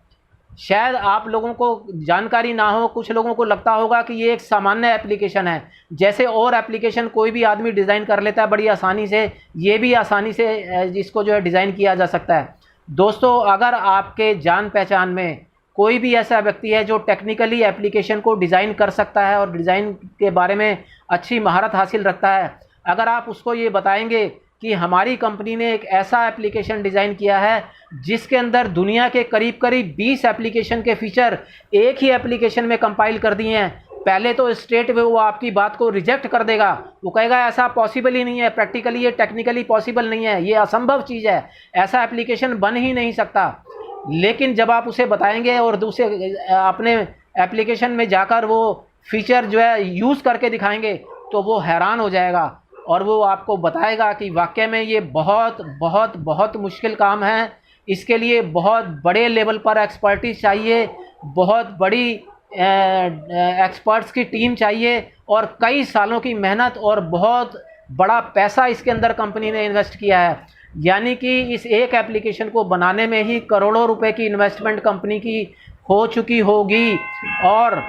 शायद आप लोगों को जानकारी ना हो, कुछ लोगों को लगता होगा कि ये एक सामान्य एप्लीकेशन है, जैसे और एप्लीकेशन कोई भी आदमी डिज़ाइन कर लेता है बड़ी आसानी से, ये भी आसानी से इसको जो है डिज़ाइन किया जा सकता है। दोस्तों, अगर आपके जान पहचान में कोई भी ऐसा व्यक्ति है जो टेक्निकली एप्लीकेशन को डिज़ाइन कर सकता है और डिज़ाइन के बारे में अच्छी महारत हासिल रखता है, अगर आप उसको ये बताएंगे कि हमारी कंपनी ने एक ऐसा एप्लीकेशन डिज़ाइन किया है जिसके अंदर दुनिया के करीब करीब 20 एप्लीकेशन के फीचर एक ही एप्लीकेशन में कंपाइल कर दिए हैं, पहले तो स्ट्रेट वे वो आपकी बात को रिजेक्ट कर देगा। वो कहेगा ऐसा पॉसिबल ही नहीं है, प्रैक्टिकली ये टेक्निकली पॉसिबल नहीं है, ये असंभव चीज़ है, ऐसा एप्लीकेशन बन ही नहीं सकता। लेकिन जब आप उसे बताएंगे और दूसरे अपने एप्लीकेशन में जाकर वो फीचर जो है यूज़ करके दिखाएंगे तो वो हैरान हो जाएगा और वो आपको बताएगा कि वाकई में ये बहुत बहुत बहुत मुश्किल काम है। इसके लिए बहुत बड़े लेवल पर एक्सपर्टीज चाहिए, बहुत बड़ी एक्सपर्ट्स की टीम चाहिए और कई सालों की मेहनत और बहुत बड़ा पैसा इसके अंदर कंपनी ने इन्वेस्ट किया है। यानी कि इस एक एप्लीकेशन को बनाने में ही करोड़ों रुपए की इन्वेस्टमेंट कंपनी की हो चुकी होगी और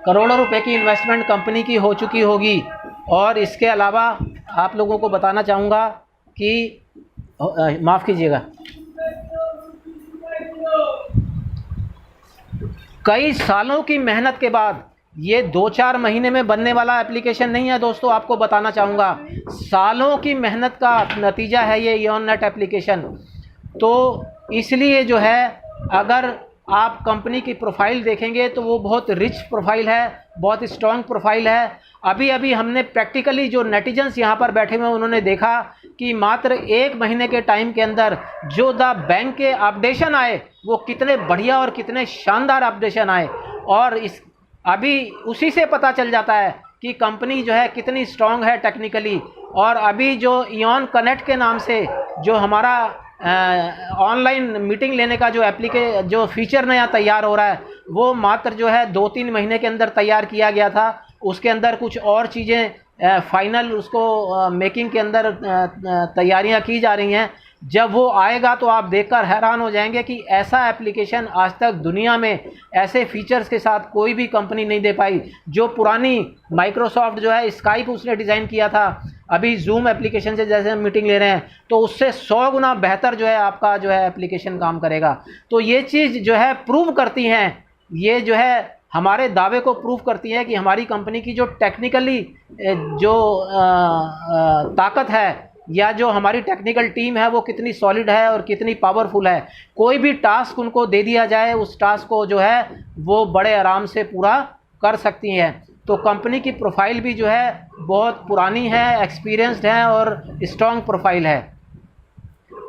करोड़ों रुपए की इन्वेस्टमेंट कंपनी की हो चुकी होगी। और इसके अलावा आप लोगों को बताना चाहूँगा कि माफ़ कीजिएगा, कई सालों की मेहनत के बाद ये 2-4 महीने में बनने वाला एप्लीकेशन नहीं है दोस्तों, आपको बताना चाहूँगा सालों की मेहनत का नतीजा है ये इओननेट एप्लीकेशन। तो इसलिए जो है अगर आप कंपनी की प्रोफाइल देखेंगे तो वो बहुत रिच प्रोफाइल है, बहुत स्ट्रॉन्ग प्रोफाइल है। अभी अभी हमने प्रैक्टिकली जो नेटिजन्स यहाँ पर बैठे हुए हैं उन्होंने देखा कि मात्र 1 महीने के टाइम के अंदर जो द बैंक के अपडेशन आए वो कितने बढ़िया और कितने शानदार अपडेशन आए। और इस अभी उसी से पता चल जाता है कि कंपनी जो है कितनी स्ट्रॉन्ग है टेक्निकली। और अभी जो इओन कनेक्ट के नाम से जो हमारा ऑनलाइन मीटिंग लेने का जो फीचर नया तैयार हो रहा है वो मात्र जो है 2-3 महीने के अंदर तैयार किया गया था। उसके अंदर कुछ और चीज़ें फाइनल उसको मेकिंग के अंदर तैयारियां की जा रही हैं। जब वो आएगा तो आप देखकर हैरान हो जाएंगे कि ऐसा एप्लीकेशन आज तक दुनिया में ऐसे फीचर्स के साथ कोई भी कंपनी नहीं दे पाई। जो पुरानी माइक्रोसॉफ्ट जो है स्काइप उसने डिज़ाइन किया था, अभी जूम एप्लीकेशन से जैसे हम मीटिंग ले रहे हैं तो उससे 100 गुना बेहतर जो है आपका जो है एप्लीकेशन काम करेगा। तो ये चीज़ जो है प्रूव करती हैं, ये जो है हमारे दावे को प्रूव करती है कि हमारी कंपनी की जो टेक्निकली जो ताकत है या जो हमारी टेक्निकल टीम है वो कितनी सॉलिड है और कितनी पावरफुल है। कोई भी टास्क उनको दे दिया जाए उस टास्क को जो है वो बड़े आराम से पूरा कर सकती हैं। तो कंपनी की प्रोफाइल भी जो है बहुत पुरानी है, एक्सपीरियंस्ड है और स्ट्रॉन्ग प्रोफाइल है।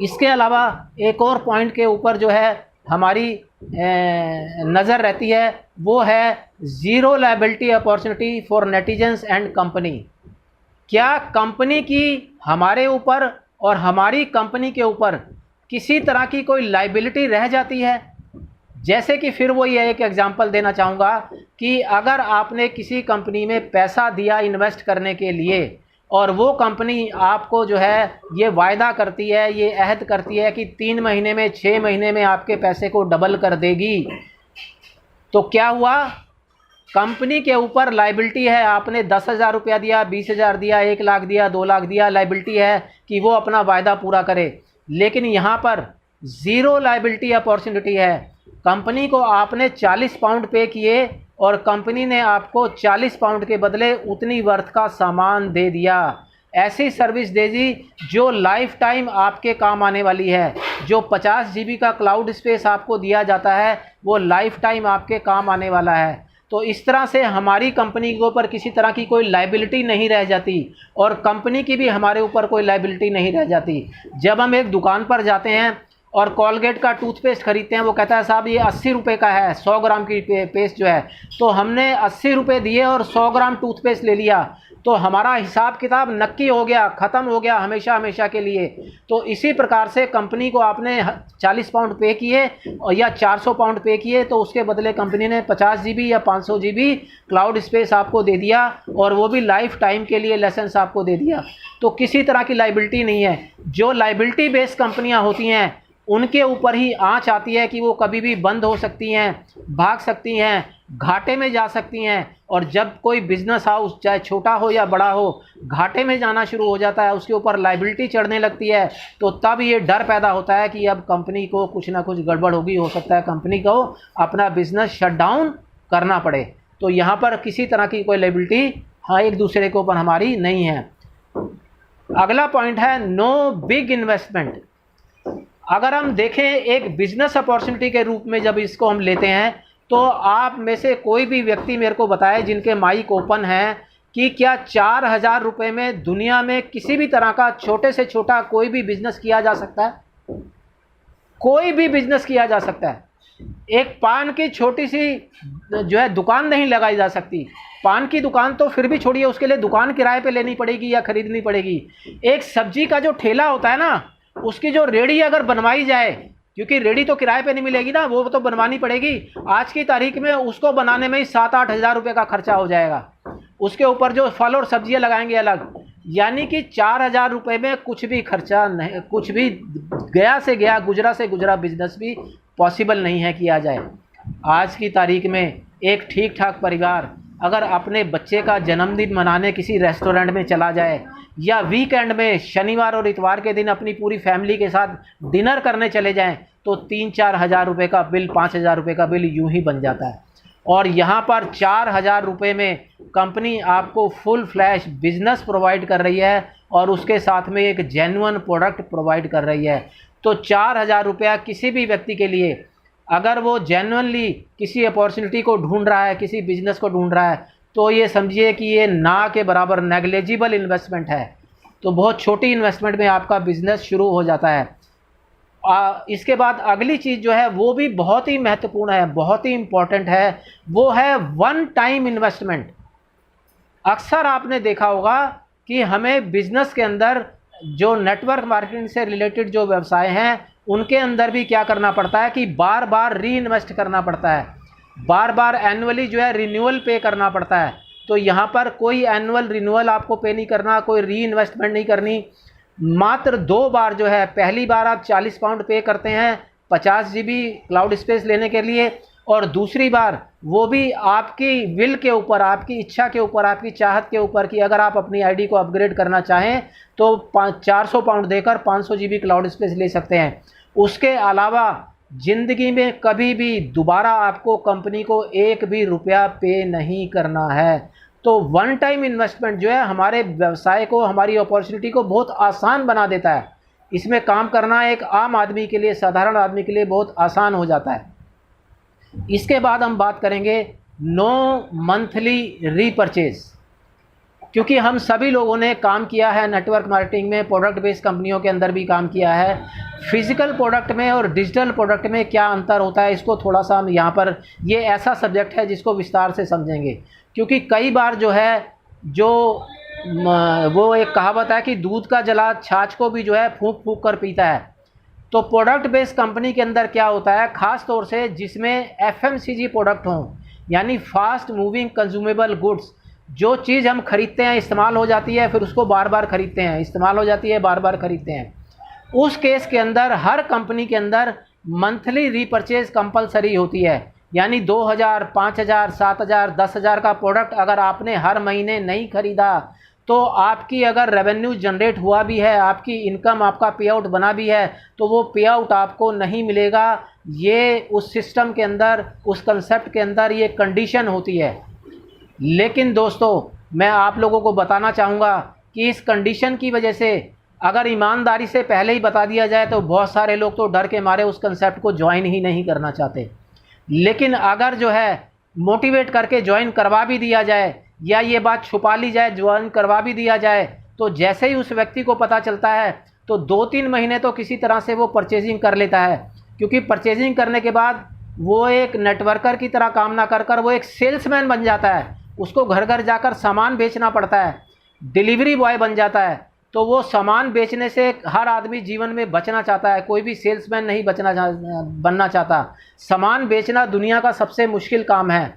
इसके अलावा एक और पॉइंट के ऊपर जो है हमारी नज़र रहती है वो है zero liability opportunity for netizens and company. क्या कंपनी की हमारे ऊपर और हमारी कंपनी के ऊपर किसी तरह की कोई लायबिलिटी रह जाती है? जैसे कि फिर वो ये एक एग्जांपल देना चाहूँगा कि अगर आपने किसी कंपनी में पैसा दिया इन्वेस्ट करने के लिए और वो कंपनी आपको जो है ये वायदा करती है, ये अहद करती है कि 3 महीने में 6 महीने में आपके पैसे को डबल कर देगी, तो क्या हुआ? कंपनी के ऊपर लाइबिलिटी है, आपने 10,000 रुपया दिया, 20,000 दिया, 1 लाख दिया, 2 लाख दिया, लाइबिलिटी है कि वो अपना वायदा पूरा करे। लेकिन यहाँ पर ज़ीरो लाइबिलिटी अपॉर्चुनिटी है। कंपनी को आपने 40 पाउंड पे किए और कंपनी ने आपको 40 पाउंड के बदले उतनी वर्थ का सामान दे दिया। ऐसी सर्विस दे दी जो लाइफ टाइम आपके काम आने वाली है। जो 50 GB का क्लाउड स्पेस आपको दिया जाता है वो लाइफ टाइम आपके काम आने वाला है। तो इस तरह से हमारी कंपनी के ऊपर किसी तरह की कोई लाइबिलिटी नहीं रह जाती और कंपनी की भी हमारे ऊपर कोई लाइबिलिटी नहीं रह जाती। जब हम एक दुकान पर जाते हैं और कॉलगेट का टूथपेस्ट खरीदते हैं, वो कहता है साहब ये 80 रुपये का है, 100 ग्राम की पेस्ट जो है, तो हमने 80 रुपये दिए और 100 ग्राम टूथपेस्ट ले लिया, तो हमारा हिसाब किताब नक्की हो गया, ख़त्म हो गया हमेशा हमेशा के लिए। तो इसी प्रकार से कंपनी को आपने 40 पाउंड पे किए और या 400 पाउंड पे किए, तो उसके बदले कंपनी ने 50 GB या 500 GB क्लाउड स्पेस आपको दे दिया और वो भी लाइफ टाइम के लिए लाइसेंस आपको दे दिया। तो किसी तरह की लाइबिलिटी नहीं है। जो लाइबिलिटी बेस्ड कंपनियां होती हैं उनके ऊपर ही आँच आती है कि वो कभी भी बंद हो सकती हैं, भाग सकती हैं, घाटे में जा सकती हैं। और जब कोई बिजनेस हाउस चाहे छोटा हो या बड़ा हो घाटे में जाना शुरू हो जाता है, उसके ऊपर लाइबिलिटी चढ़ने लगती है, तो तब ये डर पैदा होता है कि अब कंपनी को कुछ ना कुछ गड़बड़ होगी, हो सकता है कंपनी को अपना बिजनेस शट डाउन करना पड़े। तो यहाँ पर किसी तरह की कोई लाइबिलिटी एक दूसरे के ऊपर हमारी नहीं है। अगला पॉइंट है नो बिग इन्वेस्टमेंट। अगर हम देखें एक बिजनेस अपॉर्चुनिटी के रूप में जब इसको हम लेते हैं, तो आप में से कोई भी व्यक्ति मेरे को बताए जिनके माइक ओपन है कि क्या 4,000 रुपये में दुनिया में किसी भी तरह का छोटे से छोटा कोई भी बिजनेस किया जा सकता है? कोई भी बिजनेस किया जा सकता है। एक पान की छोटी सी जो है दुकान नहीं लगाई जा सकती। पान की दुकान तो फिर भी छोड़िए, उसके लिए दुकान किराए पे लेनी पड़ेगी या खरीदनी पड़ेगी। एक सब्जी का जो ठेला होता है ना, उसकी जो रेडी अगर बनवाई जाए, क्योंकि रेडी तो किराए पे नहीं मिलेगी ना, वो तो बनवानी पड़ेगी। आज की तारीख में उसको बनाने में ही 7-8 हज़ार रुपये का खर्चा हो जाएगा। उसके ऊपर जो फल और सब्जियां लगाएंगे अलग, यानी कि 4,000 रुपये में कुछ भी खर्चा नहीं, कुछ भी गया से गया गुजरा से गुजरा बिजनेस भी पॉसिबल नहीं है किया जाए। आज की तारीख में एक ठीक ठाक परिवार अगर अपने बच्चे का जन्मदिन मनाने किसी रेस्टोरेंट में चला जाए या वीकेंड में शनिवार और इतवार के दिन अपनी पूरी फैमिली के साथ डिनर करने चले जाएं, तो 3-4 हज़ार रुपये का बिल, 5,000 रुपये का बिल यूं ही बन जाता है। और यहाँ पर 4,000 रुपये में कंपनी आपको फुल फ्लैश बिजनेस प्रोवाइड कर रही है और उसके साथ में एक जेन्युइन प्रोडक्ट प्रोवाइड कर रही है। तो 4,000 रुपया किसी भी व्यक्ति के लिए, अगर वो जेन्युइनली किसी अपॉर्चुनिटी को ढूंढ रहा है, किसी बिजनेस को ढूंढ रहा है, तो ये समझिए कि ये ना के बराबर नेग्लिजिबल इन्वेस्टमेंट है। तो बहुत छोटी इन्वेस्टमेंट में आपका बिजनेस शुरू हो जाता है। इसके बाद अगली चीज़ जो है वो भी बहुत ही महत्वपूर्ण है, बहुत ही इम्पॉर्टेंट है, वो है वन टाइम इन्वेस्टमेंट। अक्सर आपने देखा होगा कि हमें बिजनेस के अंदर जो नेटवर्क मार्केटिंग से रिलेटेड जो व्यवसाय हैं उनके अंदर भी क्या करना पड़ता है कि बार बार री इन्वेस्ट करना पड़ता है, बार बार एनुअली जो है रिन्यूअल पे करना पड़ता है। तो यहाँ पर कोई एनुअल रिन्यूअल आपको पे नहीं करना, कोई री इन्वेस्टमेंट नहीं करनी। मात्र 2 बार जो है, पहली बार आप 40 पाउंड पे करते हैं 50 GB क्लाउड स्पेस लेने के लिए, और दूसरी बार वो भी आपकी विल के ऊपर, आपकी इच्छा के ऊपर, आपकी चाहत के ऊपर कि अगर आप अपनी आईडी को अपग्रेड करना चाहें तो 400 पाउंड देकर 500 GB क्लाउड स्पेस ले सकते हैं। उसके अलावा ज़िंदगी में कभी भी दोबारा आपको कंपनी को 1 भी रुपया पे नहीं करना है। तो वन टाइम इन्वेस्टमेंट जो है हमारे व्यवसाय को, हमारी अपॉर्चुनिटी को बहुत आसान बना देता है। इसमें काम करना एक आम आदमी के लिए, साधारण आदमी के लिए बहुत आसान हो जाता है। इसके बाद हम बात करेंगे नो मंथली रीपरचेज। क्योंकि हम सभी लोगों ने काम किया है नेटवर्क मार्केटिंग में, प्रोडक्ट बेस्ड कंपनियों के अंदर भी काम किया है। फिजिकल प्रोडक्ट में और डिजिटल प्रोडक्ट में क्या अंतर होता है, इसको थोड़ा सा हम यहाँ पर, ये ऐसा सब्जेक्ट है जिसको विस्तार से समझेंगे। क्योंकि कई बार जो है वो एक कहावत है कि दूध का जला छाछ को भी जो है फूंक फूंक कर पीता है। तो प्रोडक्ट बेस्ड कंपनी के अंदर क्या होता है, ख़ास तौर से जिसमें FMCG प्रोडक्ट हों, यानी फास्ट मूविंग कंज्यूमेबल गुड्स, जो चीज़ हम खरीदते हैं इस्तेमाल हो जाती है, फिर उसको बार बार खरीदते हैं, इस्तेमाल हो जाती है बार बार खरीदते हैं, उस केस के अंदर हर कंपनी के अंदर मंथली रीपरचेज कंपलसरी होती है। यानी 2000, 5000, 7000, 10,000 का प्रोडक्ट अगर आपने हर महीने नहीं खरीदा तो आपकी अगर रेवेन्यू जनरेट हुआ भी है, आपकी इनकम, आपका पे आउट बना भी है, तो वो पे आउट आपको नहीं मिलेगा। ये उस सिस्टम के अंदर, उस कंसेप्ट के अंदर ये कंडीशन होती है। लेकिन दोस्तों, मैं आप लोगों को बताना चाहूँगा कि इस कंडीशन की वजह से अगर ईमानदारी से पहले ही बता दिया जाए तो बहुत सारे लोग तो डर के मारे उस कंसेप्ट को ज्वाइन ही नहीं करना चाहते। लेकिन अगर जो है मोटिवेट करके ज्वाइन करवा भी दिया जाए या ये बात छुपा ली जाए, ज्वाइन करवा भी दिया जाए, तो जैसे ही उस व्यक्ति को पता चलता है तो 2-3 महीने तो किसी तरह से वो परचेजिंग कर लेता है, क्योंकि परचेजिंग करने के बाद वो एक नेटवर्कर की तरह काम ना कर कर वो एक सेल्समैन बन जाता है। उसको घर घर जाकर सामान बेचना पड़ता है, डिलीवरी बॉय बन जाता है। तो वो सामान बेचने से हर आदमी जीवन में बचना चाहता है, कोई भी सेल्समैन नहीं बनना चाहता। सामान बेचना दुनिया का सबसे मुश्किल काम है।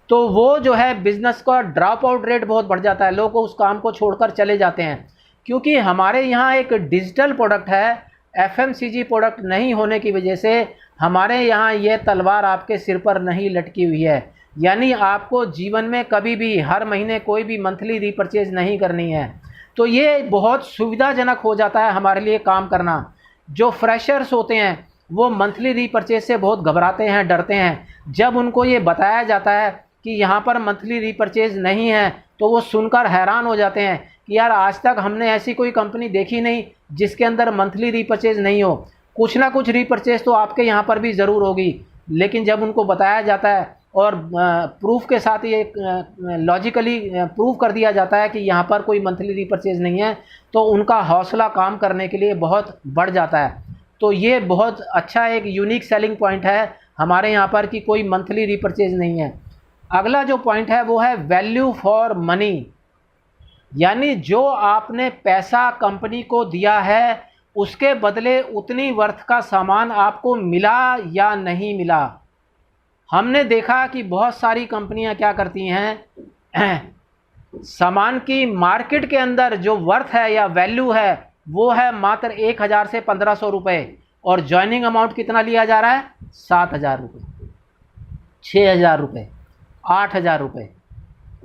तो वो जो है बिज़नेस का ड्रॉप आउट रेट बहुत बढ़ जाता है, लोग उस काम को छोड़कर चले जाते हैं। क्योंकि हमारे यहाँ एक डिजिटल प्रोडक्ट है, एफएमसीजी प्रोडक्ट नहीं होने की वजह से हमारे यहाँ ये तलवार आपके सिर पर नहीं लटकी हुई है। यानी आपको जीवन में कभी भी हर महीने कोई भी मंथली रीपरचेज नहीं करनी है। तो ये बहुत सुविधाजनक हो जाता है हमारे लिए काम करना। जो फ्रेशर्स होते हैं वो मंथली रीपरचेज से बहुत घबराते हैं, डरते हैं। जब उनको ये बताया जाता है कि यहाँ पर मंथली रीपरचेज नहीं है तो वो सुनकर हैरान हो जाते हैं कि यार आज तक हमने ऐसी कोई कंपनी देखी नहीं जिसके अंदर मंथली रीपरचेज नहीं हो। कुछ ना कुछ रीपरचेज तो आपके यहाँ पर भी ज़रूर होगी। लेकिन जब उनको बताया जाता है और प्रूफ के साथ ये लॉजिकली प्रूव कर दिया जाता है कि यहाँ पर कोई मंथली रीपरचेज नहीं है, तो उनका हौसला काम करने के लिए बहुत बढ़ जाता है। तो ये बहुत अच्छा एक यूनिक सेलिंग पॉइंट है हमारे यहाँ पर कि कोई मंथली रीपरचेज नहीं है। अगला जो पॉइंट है वो है वैल्यू फॉर मनी, यानी जो आपने पैसा कंपनी को दिया है उसके बदले उतनी वर्थ का सामान आपको मिला या नहीं मिला। हमने देखा कि बहुत सारी कंपनियां क्या करती हैं, सामान की मार्केट के अंदर जो वर्थ है या वैल्यू है वो है मात्र 1000 से 1500 रुपये, और ज्वाइनिंग अमाउंट कितना लिया जा रहा है? 7000 रुपये, 6000 रुपये, 8000 रुपये।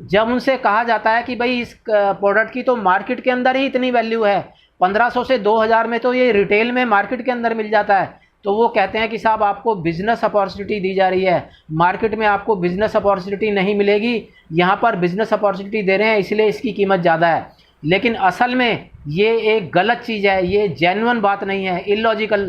जब उनसे कहा जाता है कि भाई इस प्रोडक्ट की तो मार्केट के अंदर ही इतनी वैल्यू है, 1500 से 2000 में तो ये रिटेल में मार्केट के अंदर मिल जाता है, तो वो कहते हैं कि साहब आपको बिज़नेस अपॉर्चुनिटी दी जा रही है, मार्केट में आपको बिज़नेस अपॉर्चुनिटी नहीं मिलेगी, यहाँ पर बिज़नेस अपॉर्चुनिटी दे रहे हैं इसलिए इसकी कीमत ज़्यादा है। लेकिन असल में ये एक गलत चीज़ है, ये जेन्युइन बात नहीं है, इलॉजिकल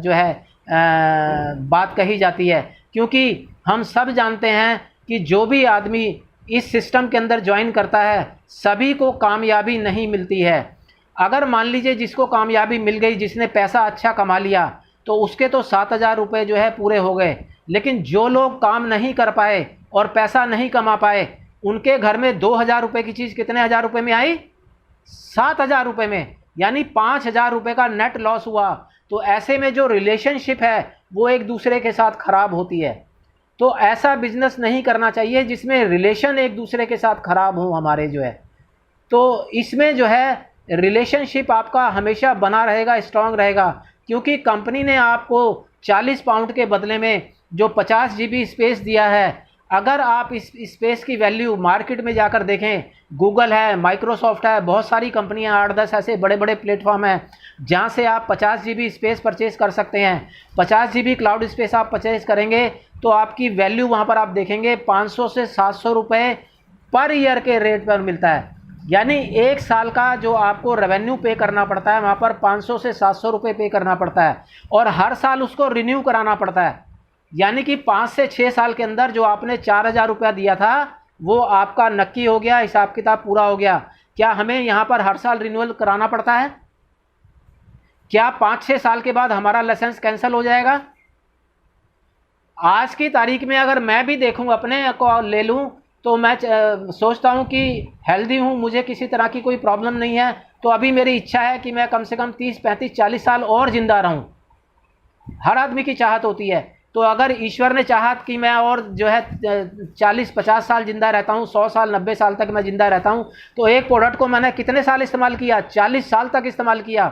जो है बात कही जाती है। क्योंकि हम सब जानते हैं कि जो भी आदमी इस सिस्टम के अंदर ज्वाइन करता है सभी को कामयाबी नहीं मिलती है। अगर मान लीजिए जिसको कामयाबी मिल गई, जिसने पैसा अच्छा कमा लिया, तो उसके तो 7000 रुपये जो है पूरे हो गए। लेकिन जो लोग काम नहीं कर पाए और पैसा नहीं कमा पाए, उनके घर में 2000 रुपये की चीज़ कितने हज़ार रुपये में आई? 7000 रुपये में, यानी 5000 रुपये का नेट लॉस हुआ। तो ऐसे में जो रिलेशनशिप है वो एक दूसरे के साथ ख़राब होती है। तो ऐसा बिजनेस नहीं करना चाहिए जिसमें रिलेशन एक दूसरे के साथ ख़राब हो हमारे जो है। तो इसमें जो है रिलेशनशिप आपका हमेशा बना रहेगा, स्ट्रांग रहेगा। क्योंकि कंपनी ने आपको 40 पाउंड के बदले में जो 50 GB स्पेस दिया है, अगर आप इस स्पेस की वैल्यू मार्केट में जाकर देखें, गूगल है, माइक्रोसॉफ्ट है, बहुत सारी कंपनियां, 8-10 ऐसे बड़े बड़े प्लेटफॉर्म हैं जहां से आप 50 GB स्पेस परचेज़ कर सकते हैं। 50 GB क्लाउड स्पेस आप परचेज़ करेंगे तो आपकी वैल्यू वहां पर आप देखेंगे 500 से 700 रुपये पर ईयर के रेट पर मिलता है। यानी 1 साल का जो आपको रेवेन्यू पे करना पड़ता है वहाँ पर 500 से 700 रुपये पे करना पड़ता है, और हर साल उसको रिन्यू कराना पड़ता है। यानी कि 5 से 6 साल के अंदर जो आपने 4000 रुपया दिया था वो आपका नक्की हो गया, हिसाब किताब पूरा हो गया। क्या हमें यहाँ पर हर साल रिन्यूअल कराना पड़ता है? क्या 5-6 साल के बाद हमारा लाइसेंस कैंसिल हो जाएगा? आज की तारीख में अगर मैं भी देखूँ, अपने को ले लूँ, तो मैं सोचता हूँ कि हेल्दी हूँ, मुझे किसी तरह की कोई प्रॉब्लम नहीं है, तो अभी मेरी इच्छा है कि मैं कम से कम 30, 35, 40 साल और ज़िंदा रहूँ। हर आदमी की चाहत होती है। तो अगर ईश्वर ने चाहत कि मैं और जो है 40-50 साल ज़िंदा रहता हूँ, 100 साल 90 साल तक मैं ज़िंदा रहता हूँ, तो एक प्रोडक्ट को मैंने कितने साल इस्तेमाल किया? 40 साल तक इस्तेमाल किया।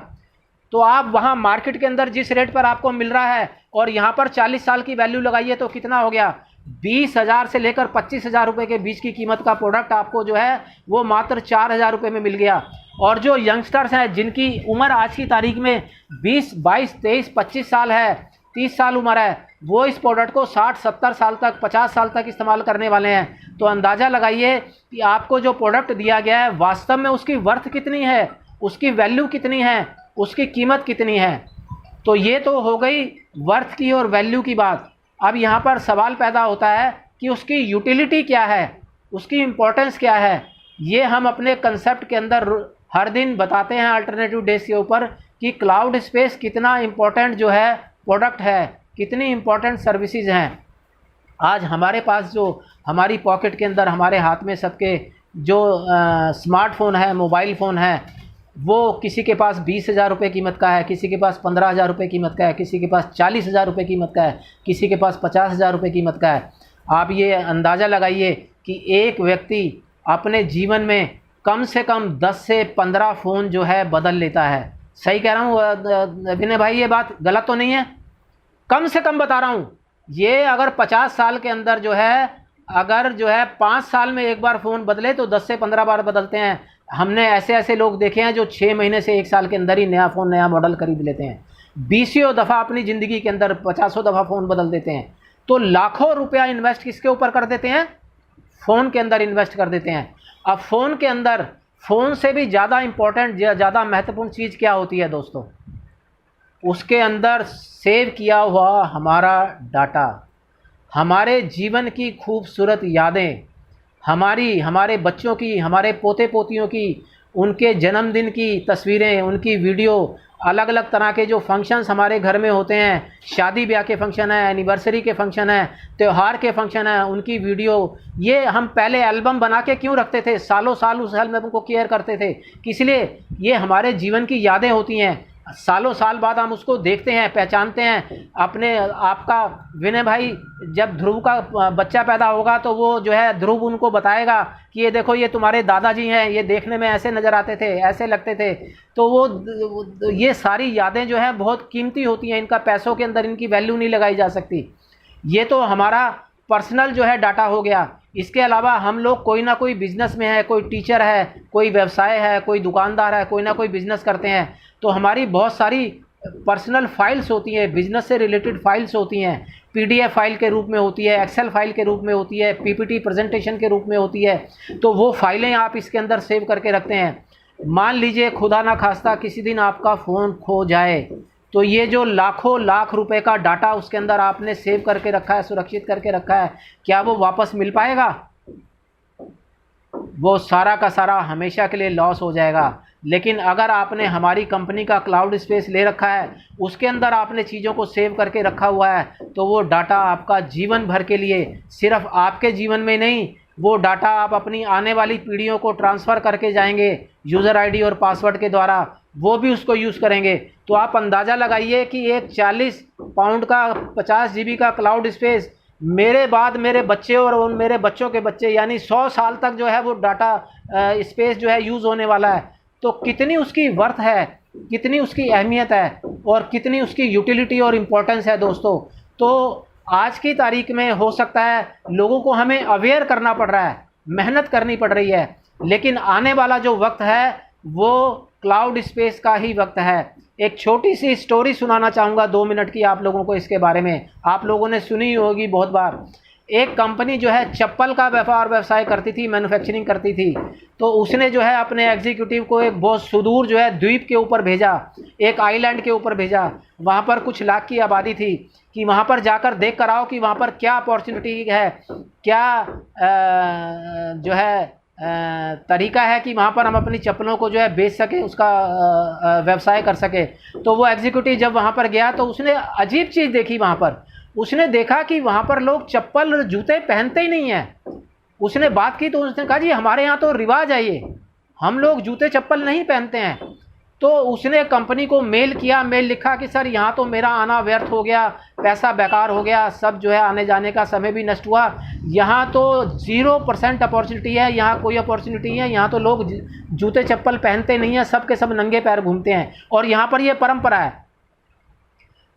तो आप वहाँ मार्केट के अंदर जिस रेट पर आपको मिल रहा है और यहाँ पर 40 साल की वैल्यू लगाइए तो कितना हो गया, 20,000 से लेकर 25,000 रुपये के बीच की कीमत का प्रोडक्ट आपको जो है वो मात्र 4,000 रुपये में मिल गया। और जो यंगस्टर्स हैं जिनकी उम्र आज की तारीख में 20, 22, 23, 25 साल है, 30 साल उम्र है, वो इस प्रोडक्ट को 60, 70 साल तक, 50 साल तक इस्तेमाल करने वाले हैं। तो अंदाज़ा लगाइए कि आपको जो प्रोडक्ट दिया गया है वास्तव में उसकी वर्थ कितनी है, उसकी वैल्यू कितनी है, उसकी कीमत कितनी है। तो ये तो हो गई वर्थ की और वैल्यू की बात। अब यहाँ पर सवाल पैदा होता है कि उसकी यूटिलिटी क्या है, उसकी इम्पोर्टेंस क्या है। ये हम अपने कंसेप्ट के अंदर हर दिन बताते हैं अल्टरनेटिव डेज के ऊपर कि क्लाउड स्पेस कितना इम्पोर्टेंट जो है प्रोडक्ट है, कितनी इम्पोर्टेंट सर्विसेज हैं। आज हमारे पास जो हमारी पॉकेट के अंदर हमारे हाथ में सबके जो स्मार्टफोन है, मोबाइल फ़ोन है, वो किसी के पास 20,000 रुपये कीमत का है, किसी के पास 15,000 रुपये कीमत का है, किसी के पास 40,000 रुपये कीमत का है, किसी के पास 50,000 रुपये कीमत का है। आप ये अंदाज़ा लगाइए कि एक व्यक्ति अपने जीवन में कम से कम 10 से 15 फ़ोन जो है बदल लेता है। सही कह रहा हूँ विनय भाई, ये बात गलत तो नहीं है? कम से कम बता रहा हूँ। ये अगर 50 साल के अंदर जो है, अगर जो है 5 साल में एक बार फ़ोन बदले तो 10 से 15 बार बदलते हैं। हमने ऐसे ऐसे लोग देखे हैं जो 6 महीने से 1 साल के अंदर ही नया फ़ोन, नया मॉडल खरीद लेते हैं। 20 दफ़ा अपनी ज़िंदगी के अंदर 50 दफ़ा फ़ोन बदल देते हैं। तो लाखों रुपया इन्वेस्ट किसके ऊपर कर देते हैं? फ़ोन के अंदर इन्वेस्ट कर देते हैं। अब फ़ोन के अंदर, फ़ोन से भी ज़्यादा इम्पोर्टेंट, ज़्यादा महत्वपूर्ण चीज़ क्या होती है दोस्तों? उसके अंदर सेव किया हुआ हमारा डाटा, हमारे जीवन की खूबसूरत यादें, हमारे बच्चों की, हमारे पोते पोतियों की, उनके जन्मदिन की तस्वीरें, उनकी वीडियो, अलग अलग तरह के जो फंक्शंस हमारे घर में होते हैं, शादी ब्याह के फंक्शन है, एनिवर्सरी के फंक्शन है, त्यौहार के फंक्शन है, उनकी वीडियो, ये हम पहले एल्बम बना के क्यों रखते थे? सालों साल उस एल्बम को केयर करते थे। किस लिए? ये हमारे जीवन की यादें होती हैं। सालों साल बाद हम उसको देखते हैं, पहचानते हैं। अपने आपका विनय भाई जब ध्रुव का बच्चा पैदा होगा तो वो जो है ध्रुव उनको बताएगा कि ये देखो, ये तुम्हारे दादाजी हैं, ये देखने में ऐसे नज़र आते थे, ऐसे लगते थे। तो वो ये सारी यादें जो हैं बहुत कीमती होती हैं, इनका पैसों के अंदर इनकी वैल्यू नहीं लगाई जा सकती। ये तो हमारा पर्सनल जो है डाटा हो गया। इसके अलावा हम लोग कोई ना कोई बिज़नेस में है, कोई टीचर है, कोई व्यवसाय है, कोई दुकानदार है, कोई ना कोई बिज़नेस करते हैं, तो हमारी बहुत सारी पर्सनल फाइल्स होती हैं, बिज़नेस से रिलेटेड फाइल्स होती हैं। पीडीएफ फाइल के रूप में होती है, एक्सेल फाइल के रूप में होती है, पीपीटी प्रेजेंटेशन के रूप में होती है। तो वो फाइलें आप इसके अंदर सेव करके रखते हैं। मान लीजिए खुदा ना खास्ता किसी दिन आपका फ़ोन खो जाए, तो ये जो लाखों लाख रुपए का डाटा उसके अंदर आपने सेव करके रखा है, सुरक्षित करके रखा है, क्या वो वापस मिल पाएगा? वो सारा का सारा हमेशा के लिए लॉस हो जाएगा। लेकिन अगर आपने हमारी कंपनी का क्लाउड स्पेस ले रखा है, उसके अंदर आपने चीज़ों को सेव करके रखा हुआ है, तो वो डाटा आपका जीवन भर के लिए, सिर्फ आपके जीवन में नहीं, वो डाटा आप अपनी आने वाली पीढ़ियों को ट्रांसफ़र करके जाएंगे यूज़र आईडी और पासवर्ड के द्वारा, वो भी उसको यूज़ करेंगे। तो आप अंदाज़ा लगाइए कि एक 40 पाउंड का 50 GB का क्लाउड स्पेस मेरे बाद मेरे बच्चे और उन मेरे बच्चों के बच्चे, यानी 100 साल तक जो है वो डाटा स्पेस जो है यूज़ होने वाला है। तो कितनी उसकी वर्थ है, कितनी उसकी अहमियत है और कितनी उसकी यूटिलिटी और इम्पोर्टेंस है दोस्तों। तो आज की तारीख में हो सकता है लोगों को हमें अवेयर करना पड़ रहा है, मेहनत करनी पड़ रही है, लेकिन आने वाला जो वक्त है वो क्लाउड स्पेस का ही वक्त है। एक छोटी सी स्टोरी सुनाना चाहूँगा 2 मिनट की आप लोगों को इसके बारे में। आप लोगों ने सुनी होगी बहुत बार। एक कंपनी जो है चप्पल का व्यवसाय करती थी, मैन्युफैक्चरिंग करती थी। तो उसने जो है अपने एग्जीक्यूटिव को एक बहुत सुदूर जो है द्वीप के ऊपर भेजा, एक आइलैंड के ऊपर भेजा। वहाँ पर कुछ लाख की आबादी थी कि वहाँ पर जाकर देख कर आओ कि वहाँ पर क्या अपॉर्चुनिटी है, क्या जो है तरीका है कि वहाँ पर हम अपनी चप्पलों को जो है बेच सकें, उसका व्यवसाय कर सके। तो वो एग्जीक्यूटिव जब वहाँ पर गया तो उसने अजीब चीज़ देखी। वहाँ पर उसने देखा कि वहाँ पर लोग चप्पल जूते पहनते ही नहीं हैं। उसने बात की तो उसने कहा जी हमारे यहाँ तो रिवाज है ये, हम लोग जूते चप्पल नहीं पहनते हैं। तो उसने कंपनी को मेल किया, मेल लिखा कि सर यहाँ तो मेरा आना व्यर्थ हो गया, पैसा बेकार हो गया, सब जो है आने जाने का समय भी नष्ट हुआ। यहाँ तो 0% अपॉर्चुनिटी है, यहाँ कोई अपॉर्चुनिटी है। यहाँ तो लोग जूते चप्पल पहनते नहीं हैं, सब के सब नंगे पैर घूमते हैं। और यहाँ पर ये परंपरा है,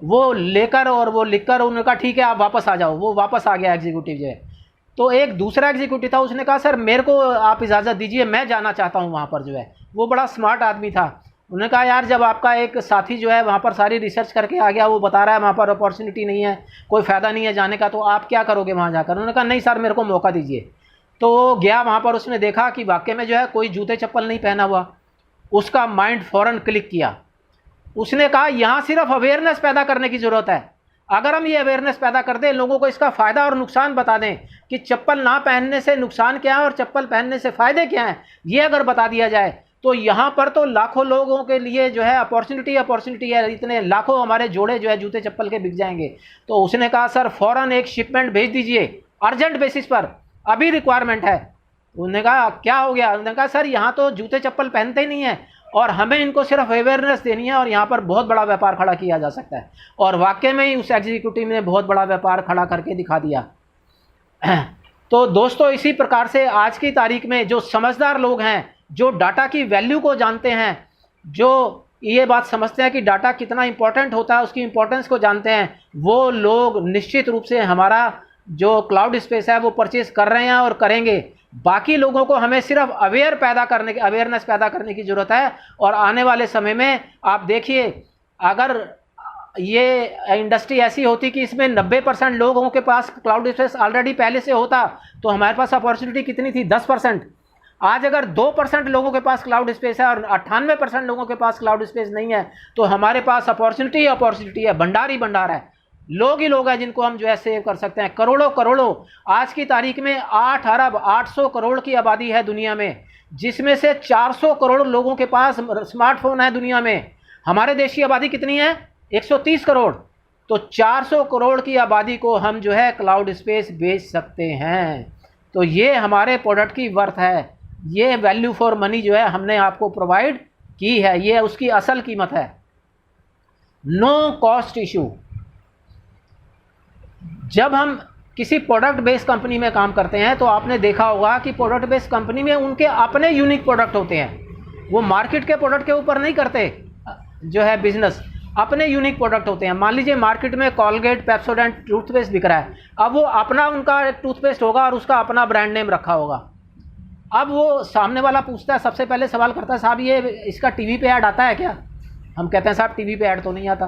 वो लेकर और वो लिखकर उन्होंने कहा ठीक है आप वापस आ जाओ। वो वापस आ गया एग्जीक्यूटिव जो है। तो एक दूसरा एग्जीक्यूटिव था, उसने कहा सर मेरे को आप इजाज़त दीजिए, मैं जाना चाहता हूँ वहाँ पर जो है। वो बड़ा स्मार्ट आदमी था। उन्होंने कहा यार जब आपका एक साथी जो है वहाँ पर सारी रिसर्च करके आ गया, वो बता रहा है वहाँ पर अपॉर्चुनिटी नहीं है, कोई फ़ायदा नहीं है जाने का, तो आप क्या करोगे वहाँ जाकर? उन्होंने कहा नहीं सर मेरे को मौका दीजिए। तो वो गया वहाँ पर, उसने देखा कि वाकई में जो है कोई जूते चप्पल नहीं पहना हुआ। उसका माइंड फ़ौरन क्लिक किया। उसने कहा यहाँ सिर्फ अवेयरनेस पैदा करने की ज़रूरत है। अगर हम ये अवेयरनेस पैदा कर दें, लोगों को इसका फ़ायदा और नुकसान बता दें कि चप्पल ना पहनने से नुकसान क्या है और चप्पल पहनने से फ़ायदे क्या हैं, ये अगर बता दिया जाए तो यहाँ पर तो लाखों लोगों के लिए जो है अपॉर्चुनिटी है। इतने लाखों हमारे जोड़े जो है जूते चप्पल के बिक जाएंगे। तो उसने कहा सर फ़ौरन एक शिपमेंट भेज दीजिए अर्जेंट बेसिस पर, अभी रिक्वायरमेंट है। उन्होंने कहा क्या हो गया? उन्होंने कहा सर यहाँ तो जूते चप्पल पहनते ही नहीं है और हमें इनको सिर्फ अवेयरनेस देनी है और यहाँ पर बहुत बड़ा व्यापार खड़ा किया जा सकता है। और वाकई में ही उस एग्जीक्यूटिव ने बहुत बड़ा व्यापार खड़ा करके दिखा दिया। तो दोस्तों इसी प्रकार से आज की तारीख में जो समझदार लोग हैं, जो डाटा की वैल्यू को जानते हैं, जो ये बात समझते हैं कि डाटा कितना इंपॉर्टेंट होता है, उसकी इंपॉर्टेंस को जानते हैं, वो लोग निश्चित रूप से हमारा जो क्लाउड स्पेस है वो परचेज कर रहे हैं और करेंगे। बाकी लोगों को हमें सिर्फ अवेयरनेस पैदा करने की ज़रूरत है। और आने वाले समय में आप देखिए, अगर ये इंडस्ट्री ऐसी होती कि इसमें 90% लोगों के पास क्लाउड स्पेस ऑलरेडी पहले से होता तो हमारे पास अपॉर्चुनिटी कितनी थी? 10%। आज अगर 2% लोगों के पास क्लाउड स्पेस है और 98% लोगों के पास क्लाउड स्पेस नहीं है, तो हमारे पास अपॉर्चुनिटी है, भंडार ही भंडार है। लोग ही लोग हैं जिनको हम जो है सेव कर सकते हैं। करोड़ों आज की तारीख में 8 अरब 800 करोड़ की आबादी है दुनिया में, जिसमें से 400 करोड़ लोगों के पास स्मार्टफोन है दुनिया में। हमारे देश की आबादी कितनी है? 130 करोड़। तो 400 करोड़ की आबादी को हम जो है क्लाउड स्पेस बेच सकते हैं। तो ये हमारे प्रोडक्ट की वर्थ है, ये वैल्यू फॉर मनी जो है हमने आपको प्रोवाइड की है, ये उसकी असल कीमत है। No cost issue. जब हम किसी प्रोडक्ट बेस्ड कंपनी में काम करते हैं तो आपने देखा होगा कि प्रोडक्ट बेस्ड कंपनी में उनके अपने यूनिक प्रोडक्ट होते हैं। वो मार्केट के प्रोडक्ट के ऊपर नहीं करते जो है बिजनेस, अपने यूनिक प्रोडक्ट होते हैं। मान लीजिए मार्केट में कॉलगेट, पेप्सोडेंट टूथपेस्ट बिक रहा है, अब वो अपना उनका एक टूथपेस्ट होगा और उसका अपना ब्रांड नेम रखा होगा। अब वो सामने वाला पूछता है, सबसे पहले सवाल करता है साहब ये इसका टीवी पे ऐड आता है क्या? हम कहते हैं साहब टीवी पे ऐड तो नहीं आता।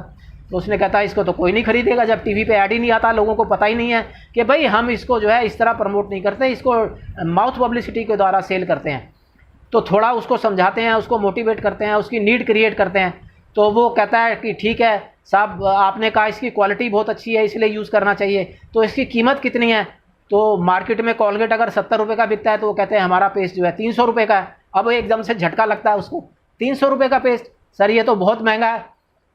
तो उसने कहता है इसको तो कोई नहीं खरीदेगा, जब टीवी पे ऐड ही नहीं आता, लोगों को पता ही नहीं है कि भाई हम इसको जो है इस तरह प्रमोट नहीं करते, इसको माउथ पब्लिसिटी के द्वारा सेल करते हैं। तो थोड़ा उसको समझाते हैं, उसको मोटिवेट करते हैं, उसकी नीड क्रिएट करते हैं। तो वो कहता है कि ठीक है साहब आपने कहा इसकी क्वालिटी बहुत अच्छी है इसलिए यूज़ करना चाहिए, तो इसकी कीमत कितनी है? तो मार्केट में कॉलगेट अगर 70 रुपये का बिकता है तो वो कहते हैं हमारा पेस्ट जो है 300 रुपये का है। अब एकदम से झटका लगता है उसको, 300 रुपये का पेस्ट, सर ये तो बहुत महंगा है।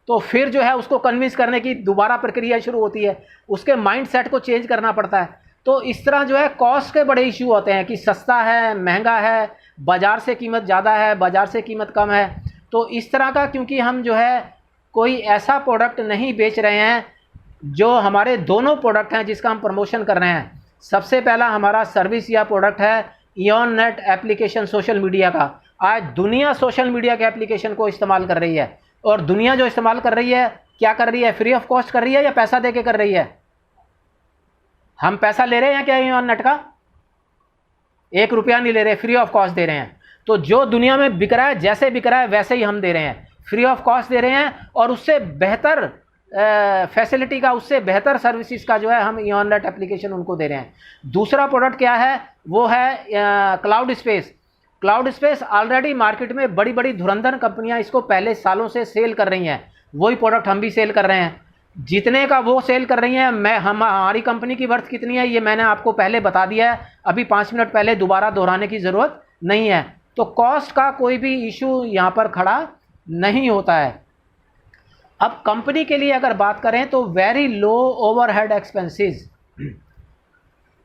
तो फिर जो है उसको कन्विंस करने की दोबारा प्रक्रिया शुरू होती है, उसके माइंड सेट को चेंज करना पड़ता है। तो इस तरह जो है कॉस्ट के बड़े इशू होते हैं कि सस्ता है, महंगा है, बाज़ार से कीमत ज़्यादा है, बाज़ार से कीमत कम है। तो इस तरह का, क्योंकि हम जो है कोई ऐसा प्रोडक्ट नहीं बेच रहे हैं, जो हमारे दोनों प्रोडक्ट हैं जिसका हम प्रमोशन कर रहे हैं। सबसे पहला हमारा सर्विस या प्रोडक्ट है ion net application social media का। आज दुनिया सोशल मीडिया के एप्लीकेशन को इस्तेमाल कर रही है, और दुनिया जो इस्तेमाल कर रही है क्या कर रही है? फ्री ऑफ कॉस्ट कर रही है या पैसा दे के कर रही है? हम पैसा ले रहे हैं क्या इयॉन नेट का? 1 रुपया नहीं ले रहे, फ्री ऑफ कॉस्ट दे रहे हैं। तो जो दुनिया में बिक रहा है, जैसे बिक रहा है वैसे ही हम दे रहे हैं, फ्री ऑफ कॉस्ट दे रहे हैं, और उससे बेहतर फैसिलिटी का, उससे बेहतर सर्विसेज का जो है हम इयॉन नेट एप्लीकेशन उनको दे रहे हैं। दूसरा प्रोडक्ट क्या है? वो है cloud space. Cloud space already market में बड़ी बड़ी धुरंधर कंपनियां इसको पहले सालों से सेल कर रही हैं, वही प्रोडक्ट हम भी सेल कर रहे हैं। जितने का वो सेल कर रही हैं, हमारी कंपनी की वर्थ कितनी है ये मैंने आपको पहले बता दिया है, अभी 5 मिनट पहले दोबारा दोहराने की ज़रूरत नहीं है। तो कॉस्ट का कोई भी इशू यहाँ पर खड़ा नहीं होता है। अब कंपनी के लिए अगर बात करें तो वेरी लो ओवरहेड एक्सपेंसेस।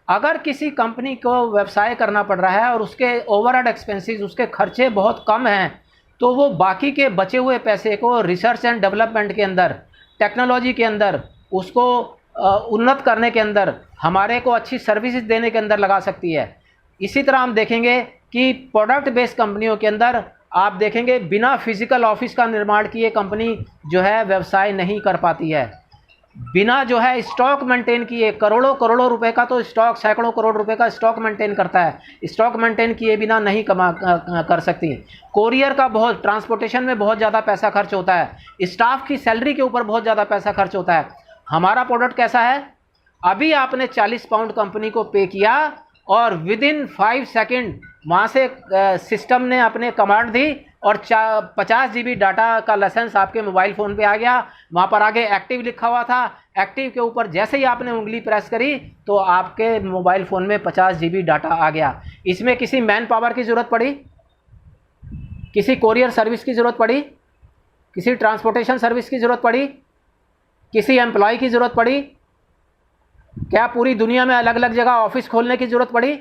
अगर किसी कंपनी को व्यवसाय करना पड़ रहा है और उसके ओवरहेड एक्सपेंसेस, उसके खर्चे बहुत कम हैं, तो वो बाकी के बचे हुए पैसे को रिसर्च एंड डेवलपमेंट के अंदर, टेक्नोलॉजी के अंदर उसको उन्नत करने के अंदर, हमारे को अच्छी सर्विसेज देने के अंदर लगा सकती है। इसी तरह हम देखेंगे कि प्रोडक्ट बेस्ड कंपनियों के अंदर आप देखेंगे बिना फिजिकल ऑफिस का निर्माण किए कंपनी जो है व्यवसाय नहीं कर पाती है। बिना जो है स्टॉक मेंटेन किए, करोड़ों करोड़ों रुपए का तो स्टॉक, सैकड़ों करोड़ रुपए का स्टॉक मेंटेन करता है, स्टॉक मेंटेन किए बिना नहीं कर सकती। कोरियर का बहुत, ट्रांसपोर्टेशन में बहुत ज़्यादा पैसा खर्च होता है, स्टाफ की सैलरी के ऊपर बहुत ज़्यादा पैसा खर्च होता है। हमारा प्रोडक्ट कैसा है, अभी आपने 40 पाउंड कंपनी को पे किया और विद इन 5 सेकेंड वहाँ से सिस्टम ने अपने कमांड दी और 50 GB डाटा का लाइसेंस आपके मोबाइल फ़ोन पे आ गया। वहाँ पर आगे एक्टिव लिखा हुआ था, एक्टिव के ऊपर जैसे ही आपने उंगली प्रेस करी तो आपके मोबाइल फ़ोन में 50 GB डाटा आ गया। इसमें किसी मैन पावर की ज़रूरत पड़ी, किसी कोरियर सर्विस की ज़रूरत पड़ी, किसी ट्रांसपोर्टेशन सर्विस की ज़रूरत पड़ी, किसी एम्प्लॉय की ज़रूरत पड़ी? क्या पूरी दुनिया में अलग अलग जगह ऑफिस खोलने की ज़रूरत पड़ी?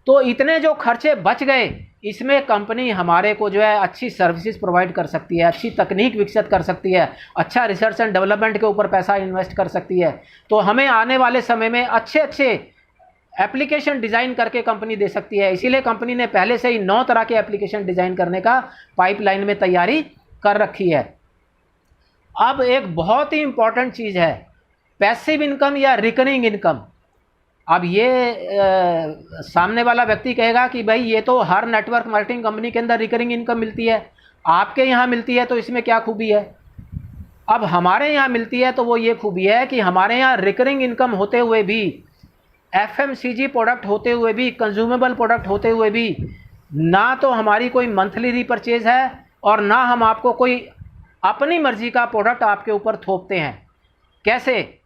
तो इतने जो खर्चे बच गए, इसमें कंपनी हमारे को जो है अच्छी सर्विसेज प्रोवाइड कर सकती है, अच्छी तकनीक विकसित कर सकती है, अच्छा रिसर्च एंड डेवलपमेंट के ऊपर पैसा इन्वेस्ट कर सकती है। तो हमें आने वाले समय में अच्छे अच्छे एप्लीकेशन डिज़ाइन करके कंपनी दे सकती है। इसीलिए कंपनी ने पहले से ही 9 तरह के एप्लीकेशन डिज़ाइन करने का पाइपलाइन में तैयारी कर रखी है। अब एक बहुत ही इम्पॉर्टेंट चीज़ है पैसिव इनकम या रिकरिंग इनकम। अब ये सामने वाला व्यक्ति कहेगा कि भाई ये तो हर नेटवर्क मार्केटिंग कंपनी के अंदर रिकरिंग इनकम मिलती है, आपके यहाँ मिलती है तो इसमें क्या खूबी है? अब हमारे यहाँ मिलती है तो वो ये खूबी है कि हमारे यहाँ रिकरिंग इनकम होते हुए भी, FMCG प्रोडक्ट होते हुए भी, कंज्यूमेबल प्रोडक्ट होते हुए भी, ना तो हमारी कोई मंथली रीपरचेज है और ना हम आपको कोई अपनी मर्जी का प्रोडक्ट आपके ऊपर थोपते हैं। कैसे?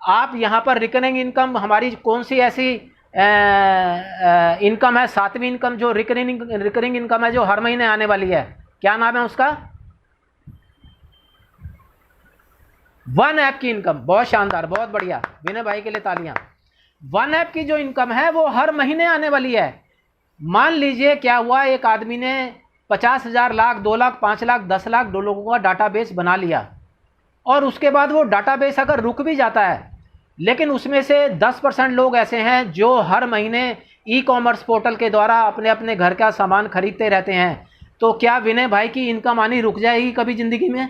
आप यहाँ पर रिकरिंग इनकम, हमारी कौन सी ऐसी इनकम है, 7वीं इनकम जो रिकरिंग इनकम है जो हर महीने आने वाली है, क्या नाम है उसका? वन ऐप की इनकम। बहुत शानदार, बहुत बढ़िया, विनय भाई के लिए तालियां। वन ऐप की जो इनकम है वो हर महीने आने वाली है। मान लीजिए क्या हुआ, एक आदमी ने 50,000, लाख, 2 लाख, 5 लाख, 10 लाख लोगों का डाटाबेस बना लिया और उसके बाद वो डाटाबेस अगर रुक भी जाता है, लेकिन उसमें से 10% लोग ऐसे हैं जो हर महीने ई-कॉमर्स पोर्टल के द्वारा अपने अपने घर का सामान खरीदते रहते हैं, तो क्या विनय भाई की इनकम आनी रुक जाएगी कभी ज़िंदगी में?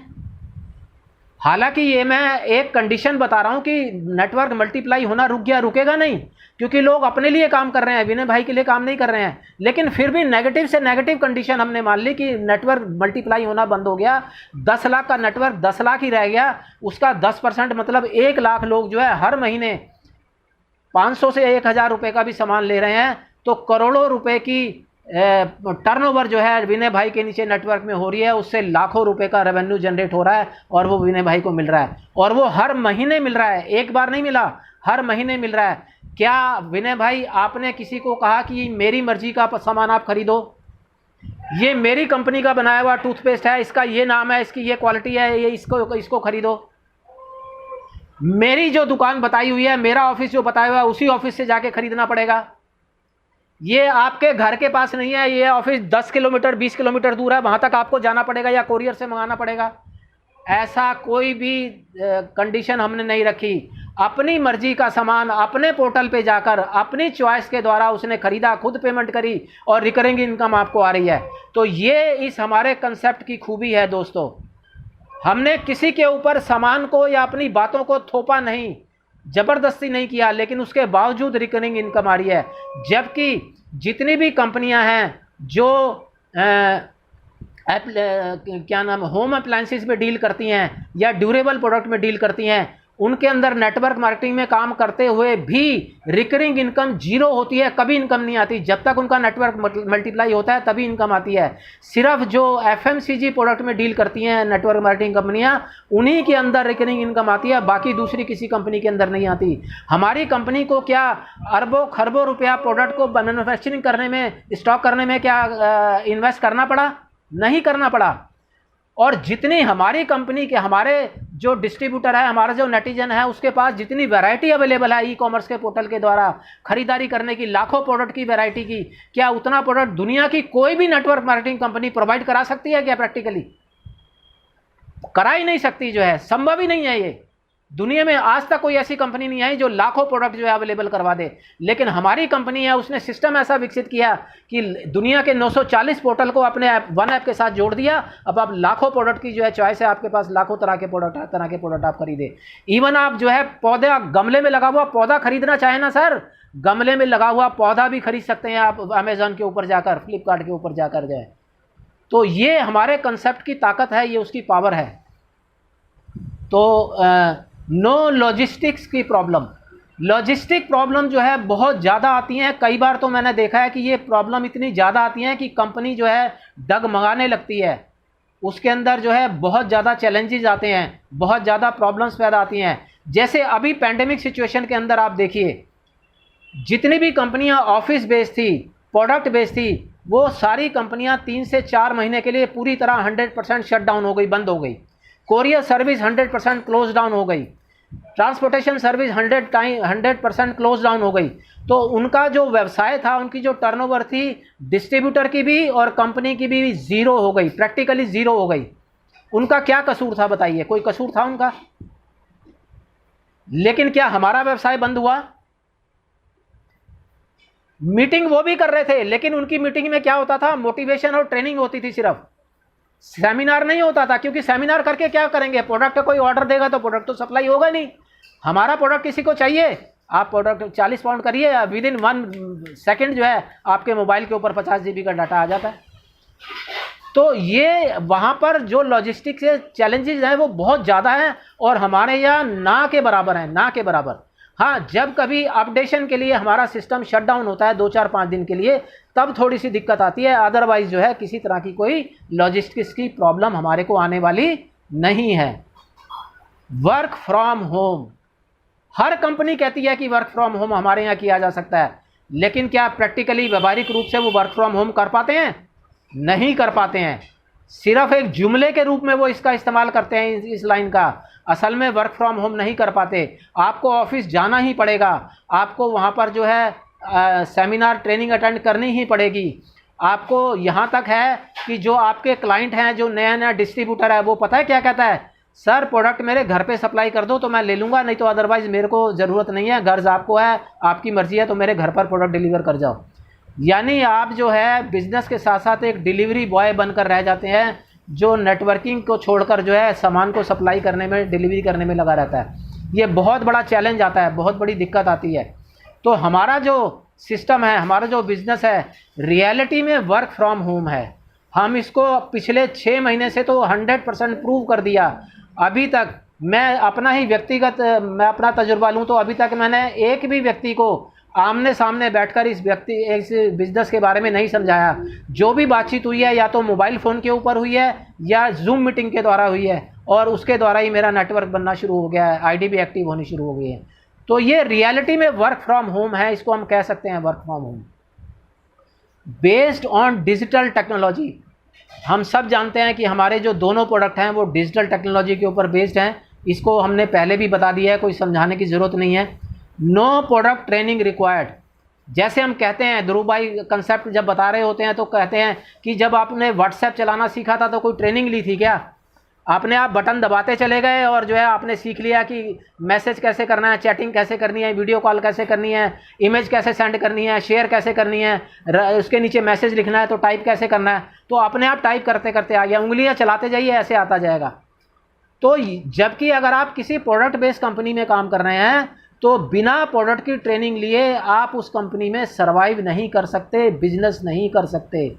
हालांकि ये मैं एक कंडीशन बता रहा हूँ कि नेटवर्क मल्टीप्लाई होना रुक गया, रुकेगा नहीं, क्योंकि लोग अपने लिए काम कर रहे हैं, विनय भाई के लिए काम नहीं कर रहे हैं। लेकिन फिर भी नेगेटिव से नेगेटिव कंडीशन हमने मान ली कि नेटवर्क मल्टीप्लाई होना बंद हो गया, 10 लाख का नेटवर्क 10 लाख ही रह गया, उसका 10% मतलब 1 लाख लोग जो है हर महीने 500 से 1000 रुपये का भी सामान ले रहे हैं, तो करोड़ों रुपए की टर्नओवर जो है विनय भाई के नीचे नेटवर्क में हो रही है, उससे लाखों रुपए का रेवेन्यू जनरेट हो रहा है और वो विनय भाई को मिल रहा है, और वो हर महीने मिल रहा है, एक बार नहीं मिला, हर महीने मिल रहा है। क्या विनय भाई आपने किसी को कहा कि मेरी मर्जी का सामान आप खरीदो, ये मेरी कंपनी का बनाया हुआ टूथपेस्ट है, इसका ये नाम है, इसकी ये क्वालिटी है, ये इसको खरीदो? मेरी जो दुकान बताई हुई है, मेरा ऑफिस जो बताया हुआ है, उसी ऑफिस से जाके खरीदना पड़ेगा। ये आपके घर के पास नहीं है, ये ऑफिस 10 किलोमीटर 20 किलोमीटर दूर है, वहाँ तक आपको जाना पड़ेगा या कोरियर से मंगाना पड़ेगा। ऐसा कोई भी कंडीशन हमने नहीं रखी। अपनी मर्जी का सामान अपने पोर्टल पे जाकर अपनी चॉइस के द्वारा उसने खरीदा, खुद पेमेंट करी और रिकरिंग इनकम आपको आ रही है। तो ये इस हमारे कंसेप्ट की खूबी है दोस्तों। हमने किसी के ऊपर सामान को या अपनी बातों को थोपा नहीं, ज़बरदस्ती नहीं किया, लेकिन उसके बावजूद रिकरिंग इनकम आ रही है। जबकि जितनी भी कंपनियां हैं जो क्या नाम, होम अप्लायंसेस में डील करती हैं या ड्यूरेबल प्रोडक्ट में डील करती हैं, उनके अंदर नेटवर्क मार्केटिंग में काम करते हुए भी रिकरिंग इनकम 0 होती है, कभी इनकम नहीं आती। जब तक उनका नेटवर्क मल्टीप्लाई होता है तभी इनकम आती है। सिर्फ जो FMCG प्रोडक्ट में डील करती हैं नेटवर्क मार्केटिंग कंपनियां, उन्हीं के अंदर रिकरिंग इनकम आती है, बाकी दूसरी किसी कंपनी के अंदर नहीं आती। हमारी कंपनी को क्या अरबों खरबों रुपया प्रोडक्ट को मैन्युफैक्चरिंग करने में, स्टॉक करने में क्या इन्वेस्ट करना पड़ा? नहीं करना पड़ा। और जितनी हमारी कंपनी के, हमारे जो डिस्ट्रीब्यूटर है, हमारा जो नेटिजन है, उसके पास जितनी वैरायटी अवेलेबल है ई-कॉमर्स के पोर्टल के द्वारा खरीदारी करने की, लाखों प्रोडक्ट की वैरायटी की, क्या उतना प्रोडक्ट दुनिया की कोई भी नेटवर्क मार्केटिंग कंपनी प्रोवाइड करा सकती है क्या? प्रैक्टिकली करा ही नहीं सकती, जो है संभव ही नहीं है ये। दुनिया में आज तक कोई ऐसी कंपनी नहीं आई जो लाखों प्रोडक्ट जो है अवेलेबल करवा दे, लेकिन हमारी कंपनी है उसने सिस्टम ऐसा विकसित किया कि दुनिया के 940 पोर्टल को अपने वन ऐप के साथ जोड़ दिया। अब आप लाखों प्रोडक्ट की जो है चॉइस है, आपके पास लाखों तरह के प्रोडक्ट, हर तरह के प्रोडक्ट आप खरीदे। इवन आप जो है पौधा, गमले में लगा हुआ पौधा खरीदना चाहे ना सर, गमले में लगा हुआ पौधा भी खरीद सकते हैं आप अमेजोन के ऊपर जाकर, फ्लिपकार्ट के ऊपर जाकर जो है। तो ये हमारे कंसेप्ट की ताकत है, ये उसकी पावर है। तो नो लॉजिस्टिक्स की प्रॉब्लम, लॉजिस्टिक प्रॉब्लम जो है बहुत ज़्यादा आती हैं। कई बार तो मैंने देखा है कि ये प्रॉब्लम इतनी ज़्यादा आती हैं कि कंपनी जो है डगमगाने लगती है, उसके अंदर जो है बहुत ज़्यादा चैलेंजेस आते हैं, बहुत ज़्यादा प्रॉब्लम्स पैदा आती हैं। जैसे अभी पैंडेमिक सिचुएशन के अंदर आप देखिए, जितनी भी कंपनियां ऑफिस बेस्ड थी, प्रोडक्ट बेस्ड थी, वो सारी कंपनियां 3 से 4 महीने के लिए पूरी तरह 100% शट डाउन हो गई, बंद हो गई। कोरियर सर्विस 100% क्लोज डाउन हो गई, ट्रांसपोर्टेशन सर्विस 100% क्लोज डाउन हो गई। तो उनका जो व्यवसाय था, उनकी जो टर्नओवर थी, डिस्ट्रीब्यूटर की भी और कंपनी की भी ज़ीरो हो गई, प्रैक्टिकली ज़ीरो हो गई। उनका क्या कसूर था बताइए? कोई कसूर था उनका? लेकिन क्या हमारा व्यवसाय बंद हुआ? मीटिंग वो भी कर रहे थे, लेकिन उनकी मीटिंग में क्या होता था? मोटिवेशन और ट्रेनिंग होती थी, सिर्फ सेमिनार नहीं होता था। क्योंकि सेमिनार करके क्या करेंगे? प्रोडक्ट का कोई ऑर्डर देगा तो प्रोडक्ट तो सप्लाई होगा नहीं। हमारा प्रोडक्ट किसी को चाहिए, आप प्रोडक्ट 40 पाउंड करिए, विद इन 1 सेकेंड जो है आपके मोबाइल के ऊपर 50 GB का डाटा आ जाता है। तो ये वहाँ पर जो लॉजिस्टिक्स के चैलेंजेस हैं वो बहुत ज़्यादा हैं, और हमारे यहाँ ना के बराबर हैं, ना के बराबर। हाँ, जब कभी अपडेशन के लिए हमारा सिस्टम शट डाउन होता है 2-4-5 दिन के लिए, तब थोड़ी सी दिक्कत आती है। अदरवाइज जो है किसी तरह की कोई लॉजिस्टिक्स की प्रॉब्लम हमारे को आने वाली नहीं है। Work from home, her company कहती है कि वर्क फ्रॉम होम हमारे यहाँ किया जा सकता है, लेकिन क्या प्रैक्टिकली व्यावहारिक रूप से वो वर्क फ्रॉम होम कर पाते हैं? नहीं कर पाते हैं। सिर्फ एक जुमले के रूप में वो इसका इस्तेमाल करते हैं, इस लाइन का। असल में वर्क फ्रॉम होम नहीं कर पाते। आपको ऑफिस जाना ही पड़ेगा, आपको वहाँ पर जो है सेमिनार ट्रेनिंग अटेंड करनी ही पड़ेगी। आपको यहाँ तक है कि जो आपके क्लाइंट हैं, जो नया नया डिस्ट्रीब्यूटर है, वो पता है क्या कहता है? सर प्रोडक्ट मेरे घर पे सप्लाई कर दो तो मैं ले लूँगा, नहीं तो अदरवाइज़ मेरे को ज़रूरत नहीं है, गर्ज आपको है, आपकी मर्ज़ी है, तो मेरे घर पर प्रोडक्ट डिलीवर कर जाओ। यानी आप जो है बिज़नेस के साथ साथ एक डिलीवरी बॉय बनकर रह जाते हैं, जो नेटवर्किंग को छोड़कर जो है सामान को सप्लाई करने में, डिलीवरी करने में लगा रहता है। ये बहुत बड़ा चैलेंज आता है, बहुत बड़ी दिक्कत आती है। तो हमारा जो सिस्टम है, हमारा जो बिज़नेस है, रियलिटी में वर्क फ्रॉम होम है। हम इसको पिछले 6 महीने से तो 100% प्रूव कर दिया। अभी तक मैं अपना ही व्यक्तिगत मैं अपना तजुर्बा लूँ तो अभी तक मैंने एक भी व्यक्ति को आमने सामने बैठकर इस बिज़नेस के बारे में नहीं समझाया। जो भी बातचीत हुई है या तो मोबाइल फ़ोन के ऊपर हुई है या जूम मीटिंग के द्वारा हुई है, और उसके द्वारा ही मेरा नेटवर्क बनना शुरू हो गया है, आईडी भी एक्टिव होनी शुरू हो गई है। तो ये रियलिटी में वर्क फ्रॉम होम है, इसको हम कह सकते हैं work from home based on digital technology. हम सब जानते हैं कि हमारे जो दोनों प्रोडक्ट हैं वो डिजिटल टेक्नोलॉजी के ऊपर बेस्ड हैं। इसको हमने पहले भी बता दिया है, कोई समझाने की ज़रूरत नहीं है। No product training required. जैसे हम कहते हैं, ध्रुव भाई कंसेप्ट जब बता रहे होते हैं तो कहते हैं कि जब आपने व्हाट्सएप चलाना सीखा था तो कोई ट्रेनिंग ली थी क्या? आपने आप बटन दबाते चले गए और जो है आपने सीख लिया कि मैसेज कैसे करना है, चैटिंग कैसे करनी है, वीडियो कॉल कैसे करनी है, इमेज कैसे सेंड करनी है, शेयर कैसे करनी है, उसके नीचे मैसेज लिखना है तो टाइप कैसे करना है। तो अपने आप टाइप करते करते आ गया, उंगलियां चलाते जाइए, ऐसे आता जाएगा। तो जबकि अगर आप किसी प्रोडक्ट बेस्ड कंपनी में काम कर रहे हैं तो बिना प्रोडक्ट की ट्रेनिंग लिए आप उस कंपनी में सर्वाइव नहीं कर सकते, बिजनेस नहीं कर सकते।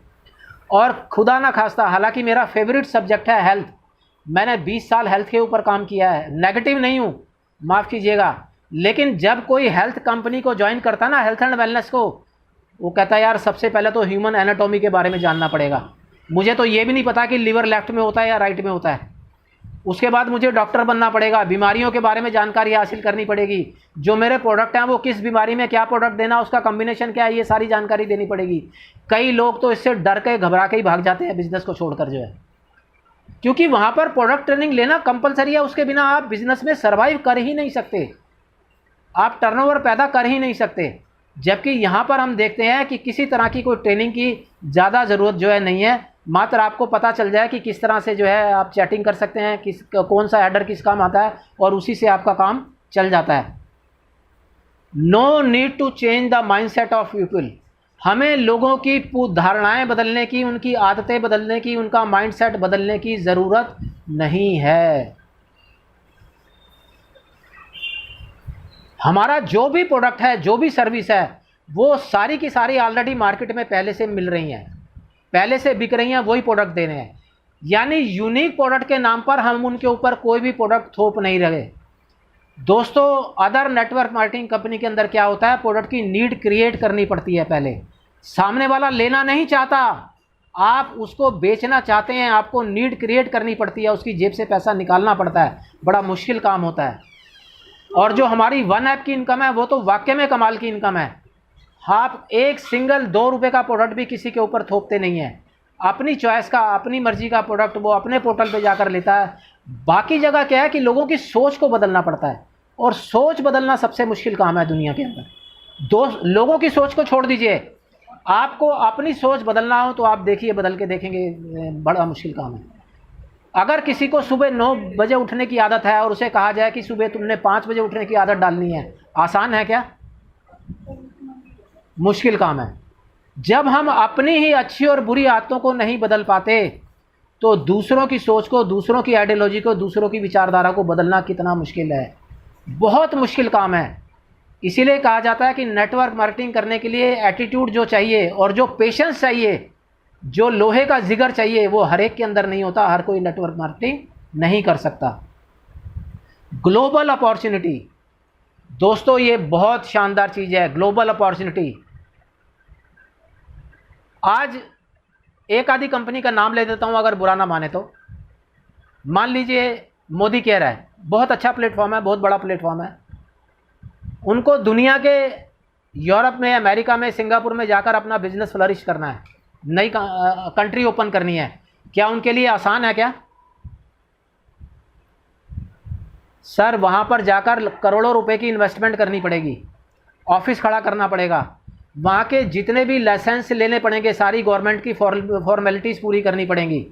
और खुदा ना खास्ता, हालांकि मेरा फेवरेट सब्जेक्ट है हेल्थ, मैंने 20 साल हेल्थ के ऊपर काम किया है, नेगेटिव नहीं हूँ, माफ़ कीजिएगा, लेकिन जब कोई हेल्थ कंपनी को ज्वाइन करता ना, हेल्थ एंड वेलनेस को, वो कहता है यार सबसे पहले तो ह्यूमन एनाटॉमी के बारे में जानना पड़ेगा। मुझे तो ये भी नहीं पता कि लीवर लेफ्ट में होता है या राइट में होता है। उसके बाद मुझे डॉक्टर बनना पड़ेगा, बीमारियों के बारे में जानकारी हासिल करनी पड़ेगी, जो मेरे प्रोडक्ट हैं वो किस बीमारी में क्या प्रोडक्ट देना, उसका कम्बिनेशन क्या है, ये सारी जानकारी देनी पड़ेगी। कई लोग तो इससे डर के घबरा के ही भाग जाते हैं बिजनेस को छोड़कर जो है, क्योंकि वहाँ पर प्रोडक्ट ट्रेनिंग लेना कंपलसरी है, उसके बिना आप बिजनेस में सर्वाइव कर ही नहीं सकते, आप टर्नओवर पैदा कर ही नहीं सकते। जबकि यहाँ पर हम देखते हैं कि किसी तरह की कोई ट्रेनिंग की ज़्यादा ज़रूरत जो है नहीं है। मात्र आपको पता चल जाए कि किस तरह से जो है आप चैटिंग कर सकते हैं, किस कौन सा हेडर किस काम आता है, और उसी से आपका काम चल जाता है। No need to change the mindset of people. हमें लोगों की धारणाएं बदलने की, उनकी आदतें बदलने की, उनका माइंडसेट बदलने की ज़रूरत नहीं है। हमारा जो भी प्रोडक्ट है, जो भी सर्विस है, वो सारी की सारी ऑलरेडी मार्केट में पहले से मिल रही हैं, पहले से बिक रही हैं, वही प्रोडक्ट दे रहे हैं। यानी यूनिक प्रोडक्ट के नाम पर हम उनके ऊपर कोई भी प्रोडक्ट थोप नहीं रहे। दोस्तों, अदर नेटवर्क मार्केटिंग कंपनी के अंदर क्या होता है, प्रोडक्ट की नीड क्रिएट करनी पड़ती है पहले। सामने वाला लेना नहीं चाहता, आप उसको बेचना चाहते हैं, आपको नीड क्रिएट करनी पड़ती है, उसकी जेब से पैसा निकालना पड़ता है, बड़ा मुश्किल काम होता है। और जो हमारी वन ऐप की इनकम है, वो तो वाकई में कमाल की इनकम है। आप एक सिंगल 2 रुपये का प्रोडक्ट भी किसी के ऊपर थोपते नहीं हैं। अपनी चॉइस का, अपनी मर्जी का प्रोडक्ट वो अपने पोर्टल पे जाकर लेता है। बाकी जगह क्या है कि लोगों की सोच को बदलना पड़ता है, और सोच बदलना सबसे मुश्किल काम है दुनिया के अंदर। लोगों की सोच को छोड़ दीजिए, आपको अपनी सोच बदलना हो तो आप देखिए, बदल के देखेंगे, बड़ा मुश्किल काम है। अगर किसी को सुबह 9 बजे उठने की आदत है और उसे कहा जाए कि सुबह तुमने 5 बजे उठने की आदत डालनी है, आसान है क्या? मुश्किल काम है। जब हम अपनी ही अच्छी और बुरी आदतों को नहीं बदल पाते, तो दूसरों की सोच को, दूसरों की आइडियोलॉजी को, दूसरों की विचारधारा को बदलना कितना मुश्किल है, बहुत मुश्किल काम है। इसीलिए कहा जाता है कि नेटवर्क मार्केटिंग करने के लिए एटीट्यूड जो चाहिए और जो पेशेंस चाहिए, जो लोहे का जिगर चाहिए, वो हर एक के अंदर नहीं होता। हर कोई नेटवर्क मार्केटिंग नहीं कर सकता। ग्लोबल अपॉर्चुनिटी, दोस्तों ये बहुत शानदार चीज़ है, ग्लोबल अपॉर्चुनिटी। आज एक आधी कंपनी का नाम ले देता हूं, अगर बुरा ना माने तो। मान लीजिए मोदी केयर है, बहुत अच्छा प्लेटफॉर्म है, बहुत बड़ा प्लेटफॉर्म है। उनको दुनिया के यूरोप में, अमेरिका में, सिंगापुर में जाकर अपना बिजनेस फ्लरिश करना है, नई कंट्री ओपन करनी है। क्या उनके लिए आसान है क्या? सर, वहाँ पर जाकर करोड़ों रुपए की इन्वेस्टमेंट करनी पड़ेगी, ऑफिस खड़ा करना पड़ेगा, वहाँ के जितने भी लाइसेंस लेने पड़ेंगे, सारी गवर्नमेंट की फॉर्मेलिटीज़ पूरी करनी पड़ेंगी,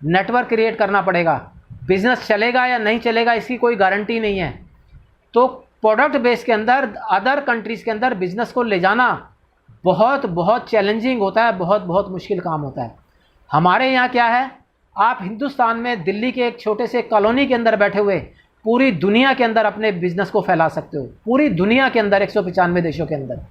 नेटवर्क क्रिएट करना पड़ेगा। बिजनेस चलेगा या नहीं चलेगा इसकी कोई गारंटी नहीं है। तो प्रोडक्ट बेस के अंदर अदर कंट्रीज़ के अंदर बिजनेस को ले जाना बहुत बहुत चैलेंजिंग होता है, बहुत बहुत मुश्किल काम होता है। हमारे यहाँ क्या है, आप हिंदुस्तान में दिल्ली के एक छोटे से कॉलोनी के अंदर बैठे हुए पूरी दुनिया के अंदर अपने बिजनेस को फैला सकते हो, पूरी दुनिया के अंदर, 195 देशों के अंदर।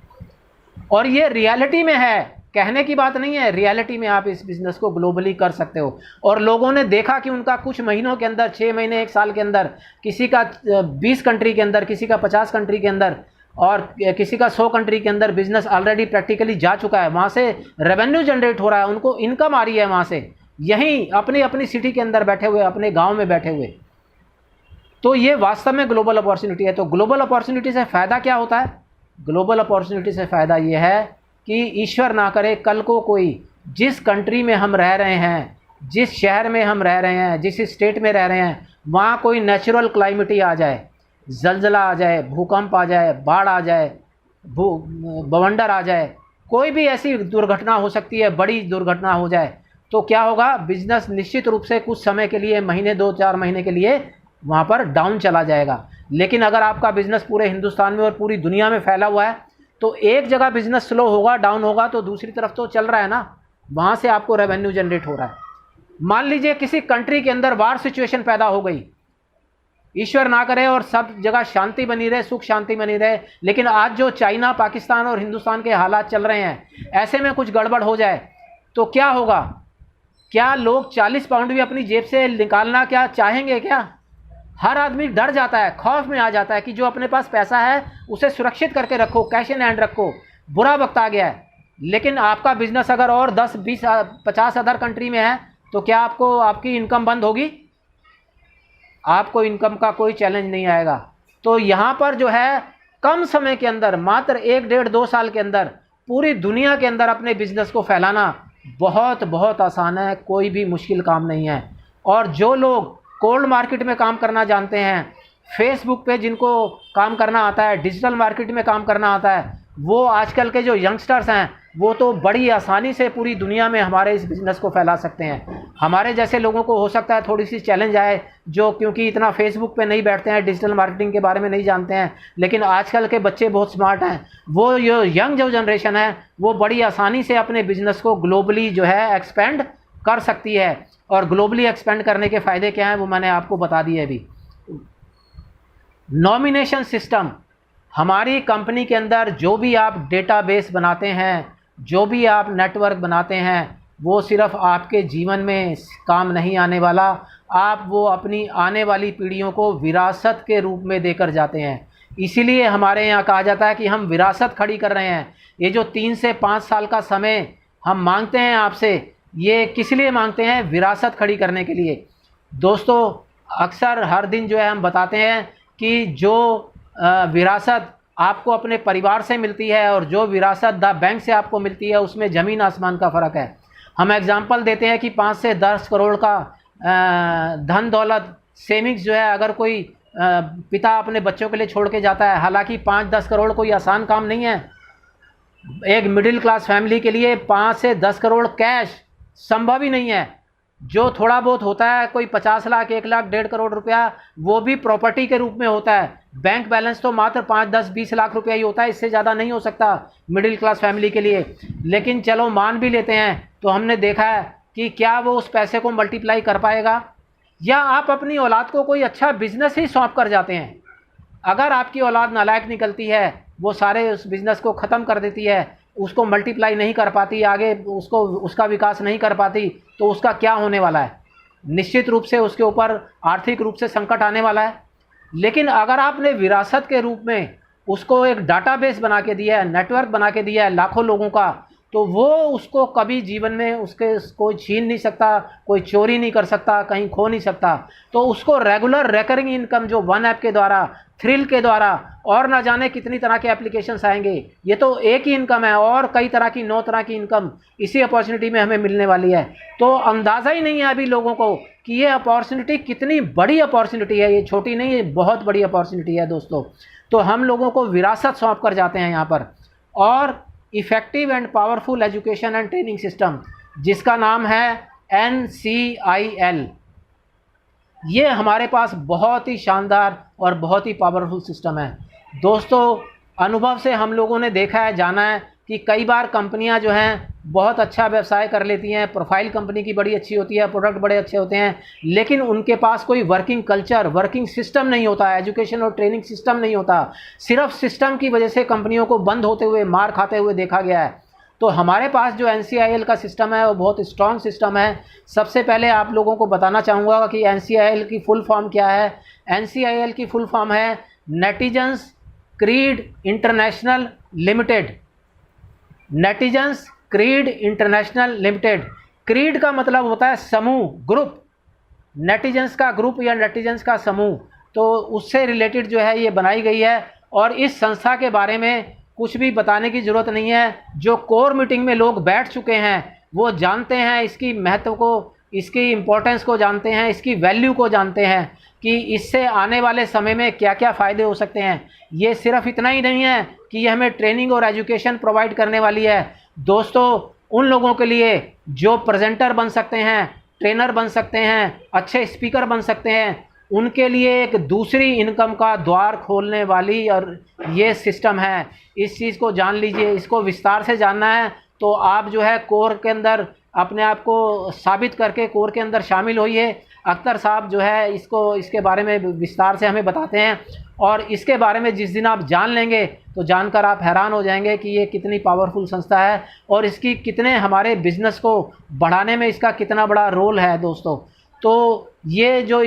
और ये रियलिटी में है, कहने की बात नहीं है, रियलिटी में आप इस बिज़नेस को ग्लोबली कर सकते हो। और लोगों ने देखा कि उनका कुछ महीनों के अंदर, 6 महीने, 1 साल के अंदर, किसी का 20 कंट्री के अंदर, किसी का 50 कंट्री के अंदर, और किसी का 100 कंट्री के अंदर बिजनेस ऑलरेडी प्रैक्टिकली जा चुका है। वहाँ से रेवेन्यू जनरेट हो रहा है, उनको इनकम आ रही है वहाँ से, यहीं अपनी अपनी सिटी के अंदर बैठे हुए, अपने गाँव में बैठे हुए। तो ये वास्तव में ग्लोबल अपॉर्चुनिटी है। तो ग्लोबल अपॉर्चुनिटी से फ़ायदा क्या होता है? ग्लोबल अपॉर्चुनिटी से फ़ायदा ये है कि ईश्वर ना करे कल को कोई, जिस कंट्री में हम रह रहे हैं, जिस शहर में हम रह रहे हैं, जिस स्टेट में रह रहे हैं, वहाँ कोई नेचुरल क्लाइमेटी आ जाए, जलजला आ जाए, भूकंप आ जाए, बाढ़ आ जाए, बवंडर आ जाए, कोई भी ऐसी दुर्घटना हो सकती है, बड़ी दुर्घटना हो जाए, तो क्या होगा, बिजनेस निश्चित रूप से कुछ समय के लिए, महीने 2-4 महीने के लिए वहाँ पर डाउन चला जाएगा। लेकिन अगर आपका बिजनेस पूरे हिंदुस्तान में और पूरी दुनिया में फैला हुआ है, तो एक जगह बिजनेस स्लो होगा, डाउन होगा, तो दूसरी तरफ तो चल रहा है ना, वहाँ से आपको रेवेन्यू जनरेट हो रहा है। मान लीजिए किसी कंट्री के अंदर वार सिचुएशन पैदा हो गई, ईश्वर ना करे और सब जगह शांति बनी रहे, सुख शांति बनी रहे, लेकिन आज जो चाइना, पाकिस्तान और हिंदुस्तान के हालात चल रहे हैं, ऐसे में कुछ गड़बड़ हो जाए तो क्या होगा? क्या लोग 40 पाउंड भी अपनी जेब से निकालना क्या चाहेंगे क्या? हर आदमी डर जाता है, खौफ में आ जाता है कि जो अपने पास पैसा है उसे सुरक्षित करके रखो, कैश इन हैंड रखो, बुरा वक्त आ गया है। लेकिन आपका बिजनेस अगर और 10, 20, 50 अदर कंट्री में है, तो क्या आपकी इनकम बंद होगी? आपको इनकम का कोई चैलेंज नहीं आएगा। तो यहाँ पर जो है, कम समय के अंदर, मात्र 1, 1.5, 2 साल के अंदर पूरी दुनिया के अंदर अपने बिजनेस को फैलाना बहुत बहुत आसान है, कोई भी मुश्किल काम नहीं है। और जो लोग कोल्ड मार्केट में काम करना जानते हैं, फेसबुक पे जिनको काम करना आता है, डिजिटल मार्केट में काम करना आता है, वो आजकल के जो यंगस्टर्स हैं वो तो बड़ी आसानी से पूरी दुनिया में हमारे इस बिज़नेस को फैला सकते हैं। हमारे जैसे लोगों को हो सकता है थोड़ी सी चैलेंज आए, जो क्योंकि इतना फेसबुक पे नहीं बैठते हैं, डिजिटल मार्केटिंग के बारे में नहीं जानते हैं, लेकिन आजकल के बच्चे बहुत स्मार्ट हैं। वो जो यंग जो जनरेशन है वो बड़ी आसानी से अपने बिज़नेस को ग्लोबली जो है एक्सपेंड कर सकती है। और ग्लोबली एक्सपेंड करने के फ़ायदे क्या हैं वो मैंने आपको बता दिए अभी। नॉमिनेशन सिस्टम, हमारी कंपनी के अंदर जो भी आप डेटाबेस बनाते हैं, जो भी आप नेटवर्क बनाते हैं, वो सिर्फ आपके जीवन में काम नहीं आने वाला, आप वो अपनी आने वाली पीढ़ियों को विरासत के रूप में देकर जाते हैं। इसीलिए हमारे यहाँ कहा जाता है कि हम विरासत खड़ी कर रहे हैं। ये जो 3 से 5 साल का समय हम मांगते हैं आपसे, ये किस लिए मांगते हैं? विरासत खड़ी करने के लिए। दोस्तों, अक्सर हर दिन जो है हम बताते हैं कि जो विरासत आपको अपने परिवार से मिलती है और जो विरासत द बैंक से आपको मिलती है, उसमें ज़मीन आसमान का फ़र्क है। हम एग्ज़ाम्पल देते हैं कि 5 से 10 करोड़ का धन दौलत सेविंग्स जो है अगर कोई पिता अपने बच्चों के लिए छोड़ के जाता है, हालांकि 5-10 करोड़ कोई आसान काम नहीं है। एक मिडिल क्लास फैमिली के लिए 5 से 10 करोड़ कैश संभव ही नहीं है। जो थोड़ा बहुत होता है, कोई 50 लाख, 1 लाख, 1.5 करोड़ रुपया, वो भी प्रॉपर्टी के रूप में होता है। बैंक बैलेंस तो मात्र 5, 10, 20 लाख रुपया ही होता है, इससे ज़्यादा नहीं हो सकता मिडिल क्लास फैमिली के लिए। लेकिन चलो मान भी लेते हैं, तो हमने देखा है कि क्या वो उस पैसे को मल्टीप्लाई कर पाएगा? या आप अपनी औलाद को कोई अच्छा बिजनेस ही सौंप कर जाते हैं। अगर आपकी औलाद नालायक निकलती है, वो सारे उस बिज़नेस को ख़त्म कर देती है, उसको मल्टीप्लाई नहीं कर पाती, आगे उसको उसका विकास नहीं कर पाती, तो उसका क्या होने वाला है? निश्चित रूप से उसके ऊपर आर्थिक रूप से संकट आने वाला है। लेकिन अगर आपने विरासत के रूप में उसको एक डाटाबेस बना के दिया है, नेटवर्क बना के दिया है लाखों लोगों का, तो वो उसको कभी जीवन में उसके कोई छीन नहीं सकता, कोई चोरी नहीं कर सकता, कहीं खो नहीं सकता। तो उसको रेगुलर रिकरिंग इनकम जो वन ऐप के द्वारा, थ्रिल के द्वारा, और ना जाने कितनी तरह के एप्लीकेशंस आएंगे, ये तो एक ही इनकम है और कई तरह की 9 तरह की इनकम इसी अपॉर्चुनिटी में हमें मिलने वाली है। तो अंदाज़ा ही नहीं है अभी लोगों को कि ये अपॉर्चुनिटी कितनी बड़ी अपॉर्चुनिटी है। ये छोटी नहीं है, बहुत बड़ी अपॉर्चुनिटी है दोस्तों। तो हम लोगों को विरासत सौंप कर जाते हैं यहाँ पर। और effective and powerful education and training system, जिसका नाम है NCIL, ये हमारे पास बहुत ही शानदार और बहुत ही पावरफुल सिस्टम है दोस्तों। अनुभव से हम लोगों ने देखा है, जाना है कि कई बार कंपनियां जो हैं बहुत अच्छा व्यवसाय कर लेती हैं, प्रोफाइल कंपनी की बड़ी अच्छी होती है, प्रोडक्ट बड़े अच्छे होते हैं, लेकिन उनके पास कोई वर्किंग कल्चर, वर्किंग सिस्टम नहीं होता, एजुकेशन और ट्रेनिंग सिस्टम नहीं होता। सिर्फ सिस्टम की वजह से कंपनियों को बंद होते हुए, मार खाते हुए देखा गया है। तो हमारे पास जो NCIL का सिस्टम है वो बहुत स्ट्रॉन्ग सिस्टम है। सबसे पहले आप लोगों को बताना चाहूँगा कि NCIL की फुल फॉर्म क्या है। NCIL की फुल फॉर्म है netizens creed international limited. Netizens creed international limited. Creed का मतलब होता है समूह, ग्रुप। नेटिजन्स का ग्रुप या नेटिजन्स का समूह, तो उससे रिलेटेड जो है ये बनाई गई है। और इस संस्था के बारे में कुछ भी बताने की ज़रूरत नहीं है। जो कोर मीटिंग में लोग बैठ चुके हैं वो जानते हैं इसकी महत्व को, इसकी इम्पोर्टेंस को जानते हैं, इसकी वैल्यू को जानते हैं कि इससे आने वाले समय में क्या क्या फ़ायदे हो सकते हैं। ये सिर्फ इतना ही नहीं है कि ये हमें ट्रेनिंग और एजुकेशन प्रोवाइड करने वाली है दोस्तों। उन लोगों के लिए जो प्रेजेंटर बन सकते हैं, ट्रेनर बन सकते हैं, अच्छे स्पीकर बन सकते हैं, उनके लिए एक दूसरी इनकम का द्वार खोलने वाली और ये सिस्टम है। इस चीज़ को जान लीजिए। इसको विस्तार से जानना है तो आप जो है कोर के अंदर अपने आप को साबित करके कोर के अंदर शामिल होइए। अख्तर साहब जो है इसके बारे में विस्तार से हमें बताते हैं, और इसके बारे में जिस दिन आप जान लेंगे तो जानकर आप हैरान हो जाएंगे कि ये कितनी पावरफुल संस्था है और इसकी कितने हमारे बिज़नेस को बढ़ाने में इसका कितना बड़ा रोल है दोस्तों। तो ये जो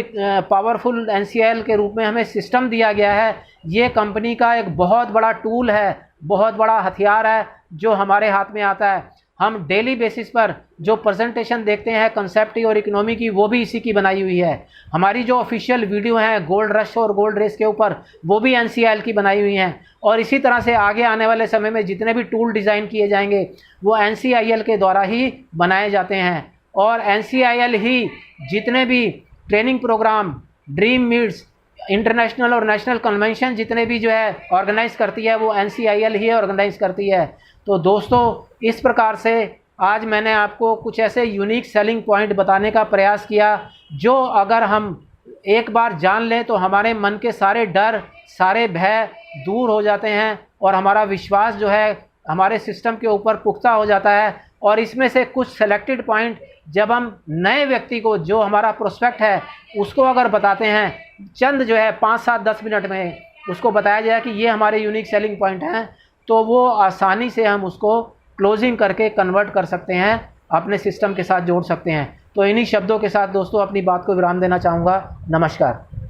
पावरफुल NCIL के रूप में हमें सिस्टम दिया गया है, ये कंपनी का एक बहुत बड़ा टूल है, बहुत बड़ा हथियार है जो हमारे हाथ में आता है। हम डेली बेसिस पर जो प्रेजेंटेशन देखते हैं कंसेप्ट और इकोनॉमी की, वो भी इसी की बनाई हुई है। हमारी जो ऑफिशियल वीडियो हैं गोल्ड रश और गोल्ड रेस के ऊपर, वो भी NCIL की बनाई हुई हैं। और इसी तरह से आगे आने वाले समय में जितने भी टूल डिज़ाइन किए जाएंगे वो NCIL के द्वारा ही बनाए जाते हैं। और NCIL ही जितने भी training program, dream meets, international और नेशनल कन्वेंशन जितने भी जो है ऑर्गेनाइज करती है वो NCIL ही ऑर्गेनाइज करती है। तो दोस्तों इस प्रकार से आज मैंने आपको कुछ ऐसे यूनिक सेलिंग पॉइंट बताने का प्रयास किया जो अगर हम एक बार जान लें तो हमारे मन के सारे डर, सारे भय दूर हो जाते हैं और हमारा विश्वास जो है हमारे सिस्टम के ऊपर पुख्ता हो जाता है। और इसमें से कुछ सेलेक्टेड पॉइंट जब हम नए व्यक्ति को, जो हमारा प्रोस्पेक्ट है, उसको अगर बताते हैं, चंद जो है 5, 7, 10 मिनट में उसको बताया जाए कि ये हमारे यूनिक सेलिंग पॉइंट हैं, तो वो आसानी से हम उसको क्लोजिंग करके कन्वर्ट कर सकते हैं, अपने सिस्टम के साथ जोड़ सकते हैं। तो इन्हीं शब्दों के साथ दोस्तों अपनी बात को विराम देना चाहूँगा। नमस्कार।